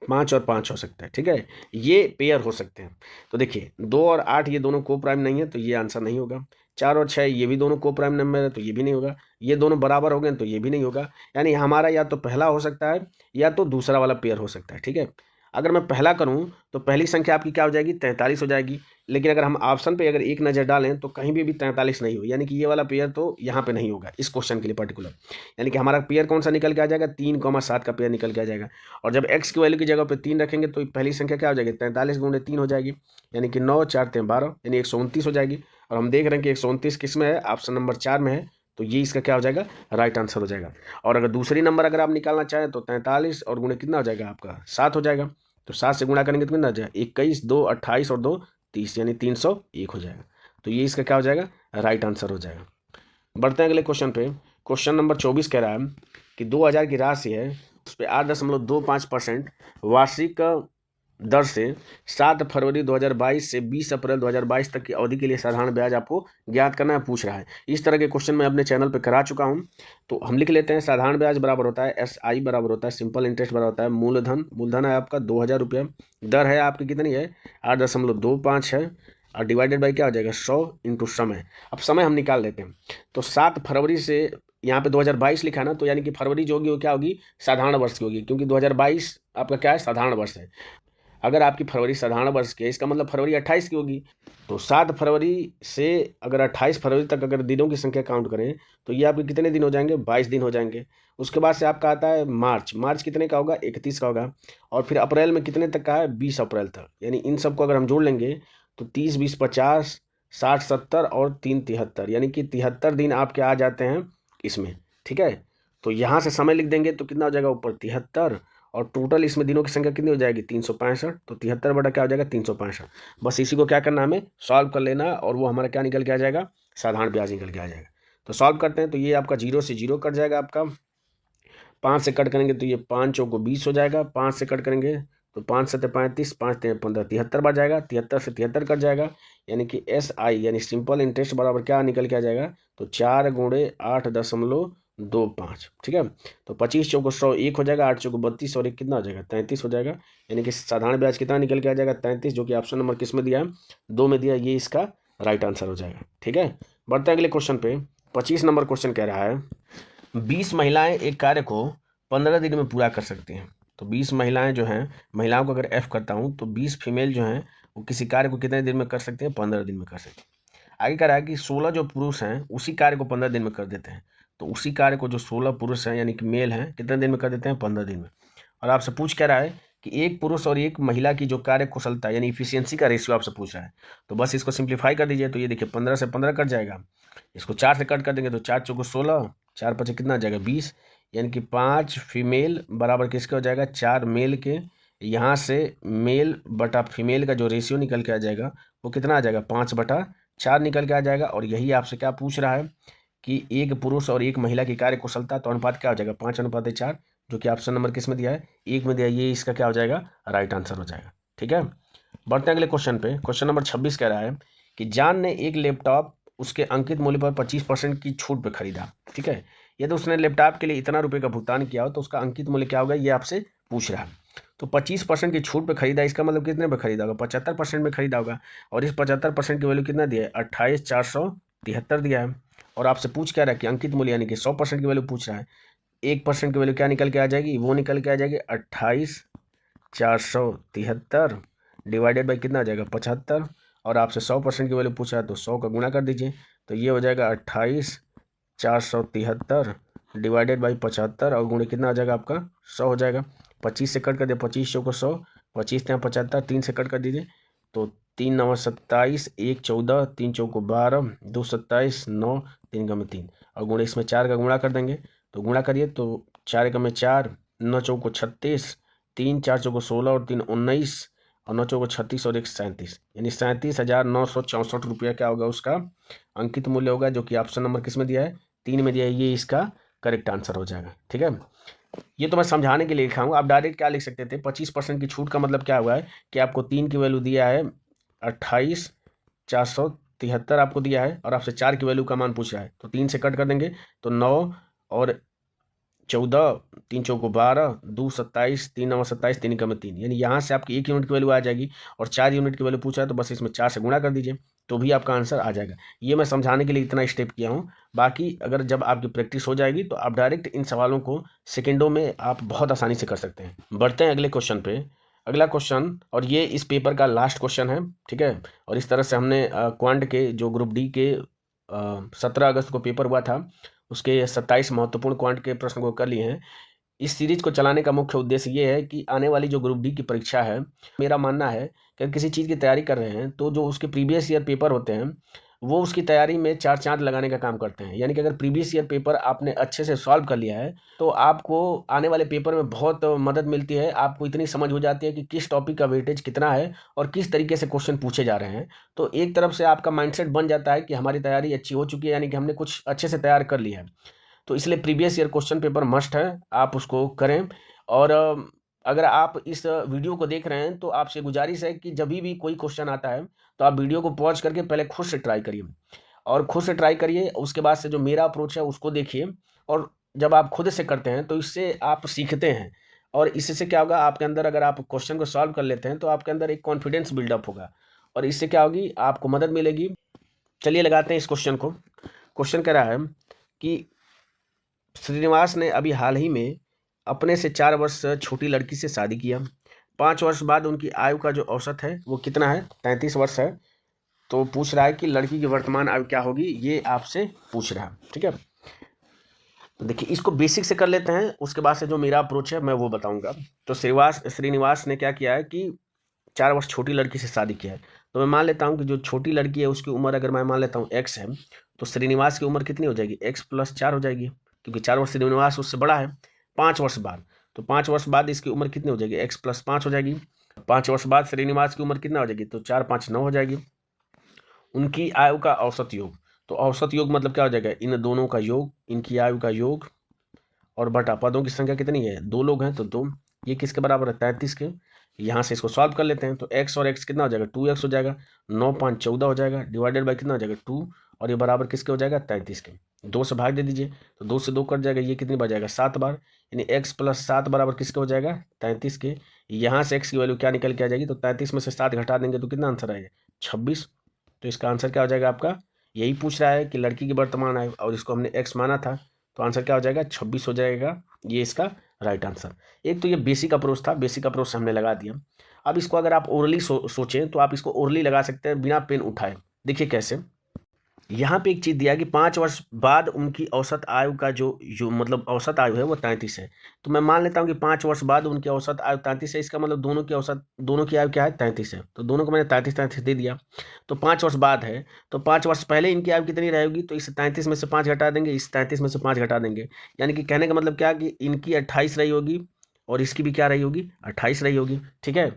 5 और 5 हो सकता है। ठीक है, ये पेयर हो सकते हैं। तो देखिए 2 और 8 ये दोनों को प्राइम नहीं है तो ये आंसर नहीं होगा। 4 और 6 ये भी दोनों को प्राइम नंबर है तो ये भी नहीं होगा। ये दोनों बराबर हो गए तो ये भी नहीं होगा। यानी हमारा या तो पहला हो सकता है या तो दूसरा वाला पेयर हो सकता है। ठीक है, अगर मैं पहला करूं तो पहली संख्या आपकी क्या हो जाएगी 43 हो जाएगी, लेकिन अगर हम ऑप्शन पे अगर एक नज़र डालें तो कहीं भी 43 नहीं हो, यानी कि ये वाला पेयर तो यहाँ पे नहीं होगा इस क्वेश्चन के लिए पर्टिकुलर। यानी कि हमारा पेयर कौन सा निकल के आ जाएगा 3,7 का पेयर निकल के आ जाएगा। और जब x की वैल्यू की जगह पे 3 रखेंगे तो पहली संख्या क्या हो जाएगी 43 गुणे 3 हो जाएगी, यानी कि 9 4 3 12, यानी 129 हो जाएगी। और हम देख रहे हैं कि 129 किस में है ऑप्शन नंबर 4 में है, तो ये इसका क्या हो जाएगा, राइट आंसर हो जाएगा। और अगर दूसरी नंबर अगर आप निकालना चाहें तो 43 और गुणे कितना हो जाएगा आपका 7 हो जाएगा। तो 7 से गुणा करेंगे तो कितना हो जाएगा 21, 2 28 और 2 30 यानी 301 हो जाएगा। तो ये इसका क्या हो जाएगा, राइट आंसर हो जाएगा। बढ़ते हैं अगले क्वेश्चन पे। क्वेश्चन नंबर 24 कह रहा है कि 2000 की राशि है, उस पर 8.25% वार्षिक दर से 7 फरवरी 2022 से 20 अप्रैल 2022 तक की अवधि के लिए साधारण ब्याज आपको ज्ञात करना है, पूछ रहा है। इस तरह के क्वेश्चन मैं अपने चैनल पे करा चुका हूं, तो हम लिख लेते हैं। साधारण ब्याज बराबर होता है SI बराबर होता है सिंपल इंटरेस्ट बराबर होता है मूलधन है आपका 2000 रुपया, दर है आपकी कितनी है 8.25 है, और डिवाइडेड बाई क्या हो जाएगा 100 इंटू समय। अब समय हम निकाल लेते हैं। तो 7 फरवरी से यहाँ पे 2022 लिखा है ना, तो यानी कि फरवरी जो होगी वो क्या होगी, साधारण वर्ष की होगी, क्योंकि 2022 आपका क्या है, साधारण वर्ष है। अगर आपकी फरवरी साधारण वर्ष की है, इसका मतलब फरवरी 28 की होगी। तो 7 फरवरी से अगर 28 फरवरी तक अगर दिनों की संख्या काउंट करें तो ये आपके कितने दिन हो जाएंगे, 22 दिन हो जाएंगे। उसके बाद से आपका आता है मार्च कितने का होगा, 31 का होगा। और फिर अप्रैल में कितने तक का है, 20 अप्रैल तक। यानी इन सबको अगर हम जोड़ लेंगे तो 30 20 50 60 70 और 3 73, यानी कि 73 दिन आपके आ जाते हैं इसमें, ठीक है। तो यहाँ से समय लिख देंगे तो कितना हो जाएगा ऊपर 73, और टोटल इसमें दिनों की संख्या कितनी हो जाएगी 365। तो 73 बटा क्या हो जाएगा 365। बस इसी को क्या करना, हमें सॉल्व कर लेना, और वो हमारा क्या निकल के आ जाएगा, साधारण ब्याज निकल के आ जाएगा। तो सॉल्व करते हैं तो ये आपका 0 से 0 कट जाएगा, आपका 5 से कट करेंगे तो ये 5 चौको 20 हो जाएगा, 5 से कट करेंगे तो 5 7 35, 5 3 15, 73 बढ़ जाएगा, 73 से 73 कट जाएगा, यानी कि SI यानी सिंपल इंटरेस्ट बराबर क्या निकल के आ जाएगा, तो 4 गुणे 8.25, ठीक है। तो 25 चौको 100 1 हो जाएगा, 8 चौको 32 और 1 कितना हो जाएगा 33 हो जाएगा, यानी कि साधारण ब्याज कितना निकल के आ जाएगा 33, जो कि ऑप्शन नंबर किस में दिया है, 2 में दिया, ये इसका राइट आंसर हो जाएगा, ठीक है। बढ़ते हैं अगले क्वेश्चन पे। 25 नंबर क्वेश्चन कह रहा है 20 महिलाएं एक कार्य को 15 दिन में पूरा कर सकती हैं। तो 20 महिलाएं जो हैं, महिलाओं को अगर F करता हूं तो 20 फीमेल जो हैं वो किसी कार्य को कितने दिन में कर सकते हैं, 15 दिन में कर सकते हैं। आगे कह रहा है कि 16 जो पुरुष हैं उसी कार्य को 15 दिन में कर देते हैं। तो उसी कार्य को जो 16 पुरुष हैं यानी कि मेल हैं कितने दिन में कर देते हैं, 15 दिन में। और आपसे पूछ कह रहा है कि एक पुरुष और एक महिला की जो कार्य कुशलता यानी इफिशियंसी का रेशियो आपसे पूछ रहा है। तो बस इसको सिंप्लीफाई कर दीजिए। तो ये देखिए 15 से 15 कट जाएगा, इसको 4 से कट कर देंगे तो 4 चौको 16, 4 5 कितना आ जाएगा 20, यानी कि 5 फीमेल बराबर किसके हो जाएगा 4 मेल के। यहाँ से मेल बटा फीमेल का जो रेशियो निकल के आ जाएगा वो कितना आ जाएगा 5/4 निकल के आ जाएगा। और यही आपसे क्या पूछ रहा है कि एक पुरुष और एक महिला की कार्य कुशलता, तो अनुपात क्या हो जाएगा 5:4, जो कि ऑप्शन नंबर किस में दिया है 1 में दिया है, ये इसका क्या हो जाएगा राइट आंसर हो जाएगा, ठीक है। बढ़ते हैं अगले क्वेश्चन पे। क्वेश्चन नंबर 26 कह रहा है कि जान ने एक लैपटॉप उसके अंकित मूल्य पर 25% की छूट पे खरीदा, ठीक है। यदि उसने लैपटॉप के लिए इतना रुपए का भुगतान किया हो तो उसका अंकित मूल्य क्या होगा, ये आपसे पूछ रहा है। तो 25% की छूट पे खरीदा, इसका मतलब कितने पे खरीदा होगा 75% में खरीदा होगा। और इस 75% की वैल्यू कितना दिया है 28,473 दिया है। और आपसे पूछ क्या रहा है कि अंकित मूल्य यानी कि 100% की वैल्यू पूछ रहा है। 1% की वैल्यू क्या निकल के आ जाएगी, वो निकल के आ जाएगी 28,473 डिवाइडेड बाई कितना आ जाएगा 75। और आपसे 100% की वैल्यू पूछा है तो 100 का गुणा कर दीजिए, तो ये हो जाएगा 28,473 डिवाइडेड बाई 75 और गुणे कितना आ जाएगा आपका 100 हो जाएगा। 25 से कट कर दिया, 25 को 100, 25 यहाँ 75, 3 से कट कर दीजिए तो 3 9 27, 1 14, 3 चौको 12, 2 27, 9 3 का में 3 और गुणे इसमें 4 का गुणा कर देंगे। तो गुणा करिए तो 4 का में 4, 9 चौको 36, 3 4 चौको 16 और 3 19 और 9 चौको 36 और 1 37, यानी 37,964 रुपया क्या होगा उसका अंकित मूल्य होगा, जो कि ऑप्शन नंबर किस में दिया है 3 में दिया है, ये इसका करेक्ट आंसर हो जाएगा, ठीक है। ये तो मैं समझाने के लिए लिखा हूँ। आप डायरेक्ट क्या लिख सकते थे 25% की छूट का मतलब क्या हुआ है कि आपको 3 की वैल्यू दिया है 28,473 आपको दिया है और आपसे 4 की वैल्यू का मान पूछ रहा है। तो 3 से कट कर देंगे तो 9 और 14, 3 चौको 12, 2 27, 3 9 27, 3 का में 3, यानी यहाँ से आपकी 1 यूनिट की वैल्यू आ जाएगी और 4 यूनिट की वैल्यू पूछा है तो बस इसमें 4 से गुणा कर दीजिए तो भी आपका आंसर आ जाएगा। ये मैं समझाने के लिए इतना स्टेप किया हूँ। बाकी अगर जब आपकी प्रैक्टिस हो जाएगी तो आप डायरेक्ट इन सवालों को सेकेंडों में आप बहुत आसानी से कर सकते हैं। बढ़ते हैं अगले क्वेश्चन पे। अगला क्वेश्चन, और ये इस पेपर का लास्ट क्वेश्चन है, ठीक है। और इस तरह से हमने क्वांट के जो ग्रुप डी के 17 अगस्त को पेपर हुआ था उसके 27 महत्वपूर्ण क्वांट के प्रश्न को कर लिए हैं। इस सीरीज को चलाने का मुख्य उद्देश्य ये है कि आने वाली जो ग्रुप डी की परीक्षा है, मेरा मानना है कि किसी चीज़ की तैयारी कर रहे हैं तो जो उसके प्रीवियस ईयर पेपर होते हैं वो उसकी तैयारी में 4 चाँद लगाने का काम करते हैं। यानी कि अगर प्रीवियस ईयर पेपर आपने अच्छे से सॉल्व कर लिया है, तो आपको आने वाले पेपर में बहुत मदद मिलती है। आपको इतनी समझ हो जाती है कि किस टॉपिक का वेटेज कितना है और किस तरीके से क्वेश्चन पूछे जा रहे हैं। तो एक तरफ से आपका माइंडसेट बन जाता है कि हमारी तैयारी अच्छी हो चुकी है, यानी कि हमने कुछ अच्छे से तैयार कर लिया है। तो इसलिए previous year question paper must है, आप उसको करें। और अगर आप इस वीडियो को देख रहे हैं तो आपसे गुजारिश है कि जब भी कोई क्वेश्चन आता है तो आप वीडियो को पॉज करके पहले खुद से ट्राई करिए, और खुद से ट्राई करिए। उसके बाद से जो मेरा अप्रोच है उसको देखिए, और जब आप खुद से करते हैं तो इससे आप सीखते हैं, और इससे क्या होगा, आपके अंदर अगर आप क्वेश्चन को सॉल्व कर लेते हैं तो आपके अंदर एक कॉन्फिडेंस बिल्डअप होगा, और इससे क्या होगी, आपको मदद मिलेगी। चलिए लगाते हैं इस क्वेश्चन को। क्वेश्चन कह रहा है कि श्रीनिवास ने अभी हाल ही में अपने से 4 वर्ष छोटी लड़की से शादी किया। 5 वर्ष बाद उनकी आयु का जो औसत है वो कितना है, 33 वर्ष है। तो पूछ रहा है कि लड़की की वर्तमान आयु क्या होगी, ये आपसे पूछ रहा है। ठीक है, तो देखिए इसको बेसिक से कर लेते हैं, उसके बाद से जो मेरा अप्रोच है मैं वो बताऊंगा। तो श्रीनिवास ने क्या किया है कि 4 वर्ष छोटी लड़की से शादी किया है। तो मैं मान लेता हूँ कि जो छोटी लड़की है उसकी उम्र अगर मैं मान लेता हूँ x है, तो श्रीनिवास की उम्र कितनी हो जाएगी, x+4 हो जाएगी, क्योंकि 4 वर्ष श्रीनिवास उससे बड़ा है। 5 वर्ष बाद, तो 5 वर्ष बाद इसकी उम्र कितनी हो जाएगी, x+5 हो जाएगी। 5 वर्ष बाद श्रीनिवास की उम्र कितना हो जाएगी, तो 4 5 9 हो जाएगी। उनकी आयु का औसत योग, तो औसत योग मतलब क्या हो जाएगा, इन दोनों का योग, इनकी आयु का योग, और बटा पदों की संख्या कितनी है, 2 लोग हैं तो 2, ये किसके बराबर है, 33 के। यहाँ से इसको सॉल्व कर लेते हैं, तो x और x कितना हो जाएगा, 2x हो जाएगा, 9 5 14 हो जाएगा, डिवाइडेड बाई कितना हो जाएगा, 2, और ये बराबर किसके हो जाएगा, 33 के। 2 से भाग दे दीजिए, तो 2 से 2 कट जाएगा, ये कितनी बार जाएगा, 7 बार, यानी x+7 बराबर किसके हो जाएगा, 33 के। यहाँ से x की वैल्यू क्या निकल के आ जाएगी, तो 33 में से 7 घटा देंगे तो कितना आंसर आएगा, 26। तो इसका आंसर क्या हो जाएगा आपका, यही पूछ रहा है कि लड़की की वर्तमान आयु, और इसको हमने x माना था, तो आंसर क्या हो जाएगा, 26 हो जाएगा। ये इसका राइट आंसर। एक तो ये बेसिक अप्रोच था, बेसिक अप्रोच से हमने लगा दिया। अब इसको अगर आप ओरली सोचें तो आप इसको ओरली लगा सकते हैं बिना पेन उठाए। देखिए कैसे, यहाँ पे एक चीज़ दिया कि 5 वर्ष बाद उनकी औसत आयु का जो मतलब औसत आयु है वो 33 है। तो मैं मान लेता हूँ कि 5 वर्ष बाद उनकी औसत आयु 33 है, इसका मतलब दोनों की आयु क्या है, 33 है। तो दोनों को मैंने 33 दे दिया। तो 5 वर्ष बाद है, तो 5 वर्ष पहले इनकी आयु कितनी रहेगी, तो इस 33 में से 5 घटा देंगे, इस 33 में से 5 घटा देंगे। यानी कि कहने का मतलब क्या, कि इनकी 28 रही होगी और इसकी भी क्या रही होगी, 28 रही होगी। ठीक है,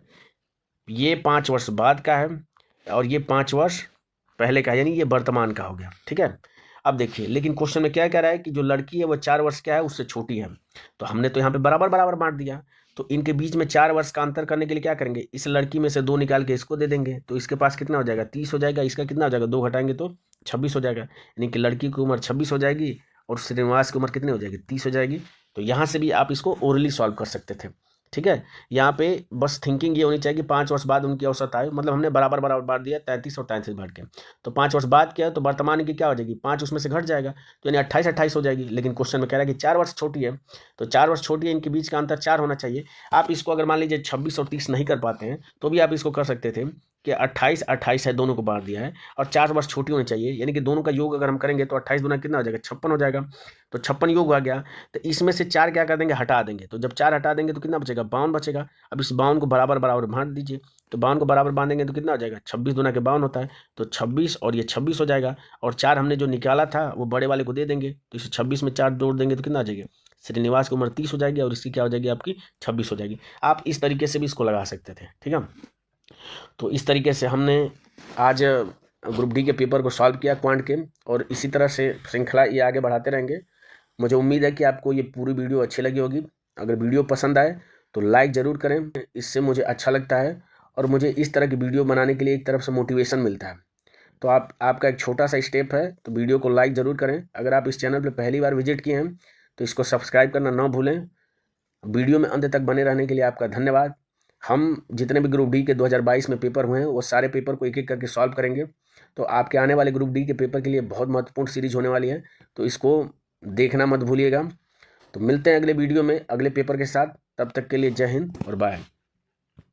ये 5 वर्ष बाद का है और ये 5 वर्ष पहले का, यानी ये वर्तमान का हो गया। ठीक है, अब देखिए, लेकिन क्वेश्चन में क्या कह रहा है कि जो लड़की है वो 4 वर्ष क्या है, उससे छोटी है। तो हमने तो यहाँ पे बराबर बराबर बांट दिया, तो इनके बीच में 4 वर्ष का अंतर करने के लिए क्या करेंगे, इस लड़की में से 2 निकाल के इसको दे देंगे, तो इसके पास कितना हो जाएगा, 30 हो जाएगा। इसका कितना हो जाएगा, 2 घटाएंगे तो 26 हो जाएगा, यानी कि लड़की की उम्र 26 हो जाएगी और श्रीनिवास की उम्र कितनी हो जाएगी, 30 हो जाएगी। तो यहाँ से भी आप इसको ओरली सॉल्व कर सकते थे। ठीक है, यहाँ पे बस थिंकिंग ये होनी चाहिए कि 5 वर्ष बाद उनकी औसत आयु, मतलब हमने बराबर बराबर बांट दिया, 33 और 33 बांट के। तो 5 वर्ष बाद क्या है, तो वर्तमान की क्या हो जाएगी, 5 उसमें से घट जाएगा, तो यानी 28 28 हो जाएगी। लेकिन क्वेश्चन में कह रहा है कि 4 वर्ष छोटी है, तो 4 वर्ष छोटी है, इनके बीच का अंतर 4 होना चाहिए। आप इसको अगर मान लीजिए 26 और 30 नहीं कर पाते हैं तो भी आप इसको कर सकते थे कि 28 28 है, दोनों को बांट दिया है, और 4 वर्ष छोटी होनी चाहिए, यानी कि दोनों का योग अगर हम करेंगे तो 28 गुना कितना हो जाएगा, 56 हो जाएगा। तो 56 योग आ गया, तो इसमें से 4 क्या कर देंगे, हटा देंगे, तो जब 4 हटा देंगे तो कितना बचेगा, 52 बचेगा। अब इस 52 को बराबर बराबर बांट दीजिए, तो 52 को बराबर बांधेंगे तो कितना हो जाएगा, 26 दूना के 52 होता है, तो 26 और ये 26 हो जाएगा, और 4 हमने जो निकाला था वो बड़े वाले को दे देंगे, तो इसे 26 में 4 जोड़ देंगे तो कितना आ जाएगा, श्रीनिवास की उम्र 30 हो जाएगी और इसकी क्या हो जाएगी, आपकी 26 हो जाएगी। आप इस तरीके से भी इसको लगा सकते थे। ठीक है, तो इस तरीके से हमने आज ग्रुप डी के पेपर को सॉल्व किया क्वांट के, और इसी तरह से श्रृंखला ये आगे बढ़ाते रहेंगे। मुझे उम्मीद है कि आपको ये पूरी वीडियो अच्छी लगी होगी। अगर वीडियो पसंद आए तो लाइक ज़रूर करें, इससे मुझे अच्छा लगता है और मुझे इस तरह की वीडियो बनाने के लिए एक तरफ से मोटिवेशन मिलता है। तो आपका एक छोटा सा स्टेप है, तो वीडियो को लाइक ज़रूर करें। अगर आप इस चैनल पर पहली बार विजिट किए हैं तो इसको सब्सक्राइब करना ना भूलें। वीडियो में अंत तक बने रहने के लिए आपका धन्यवाद। हम जितने भी ग्रुप डी के 2022 में पेपर हुए हैं वो सारे पेपर को एक एक करके सॉल्व करेंगे। तो आपके आने वाले ग्रुप डी के पेपर के लिए बहुत महत्वपूर्ण सीरीज होने वाली है, तो इसको देखना मत भूलिएगा। तो मिलते हैं अगले वीडियो में अगले पेपर के साथ, तब तक के लिए जय हिंद और बाय।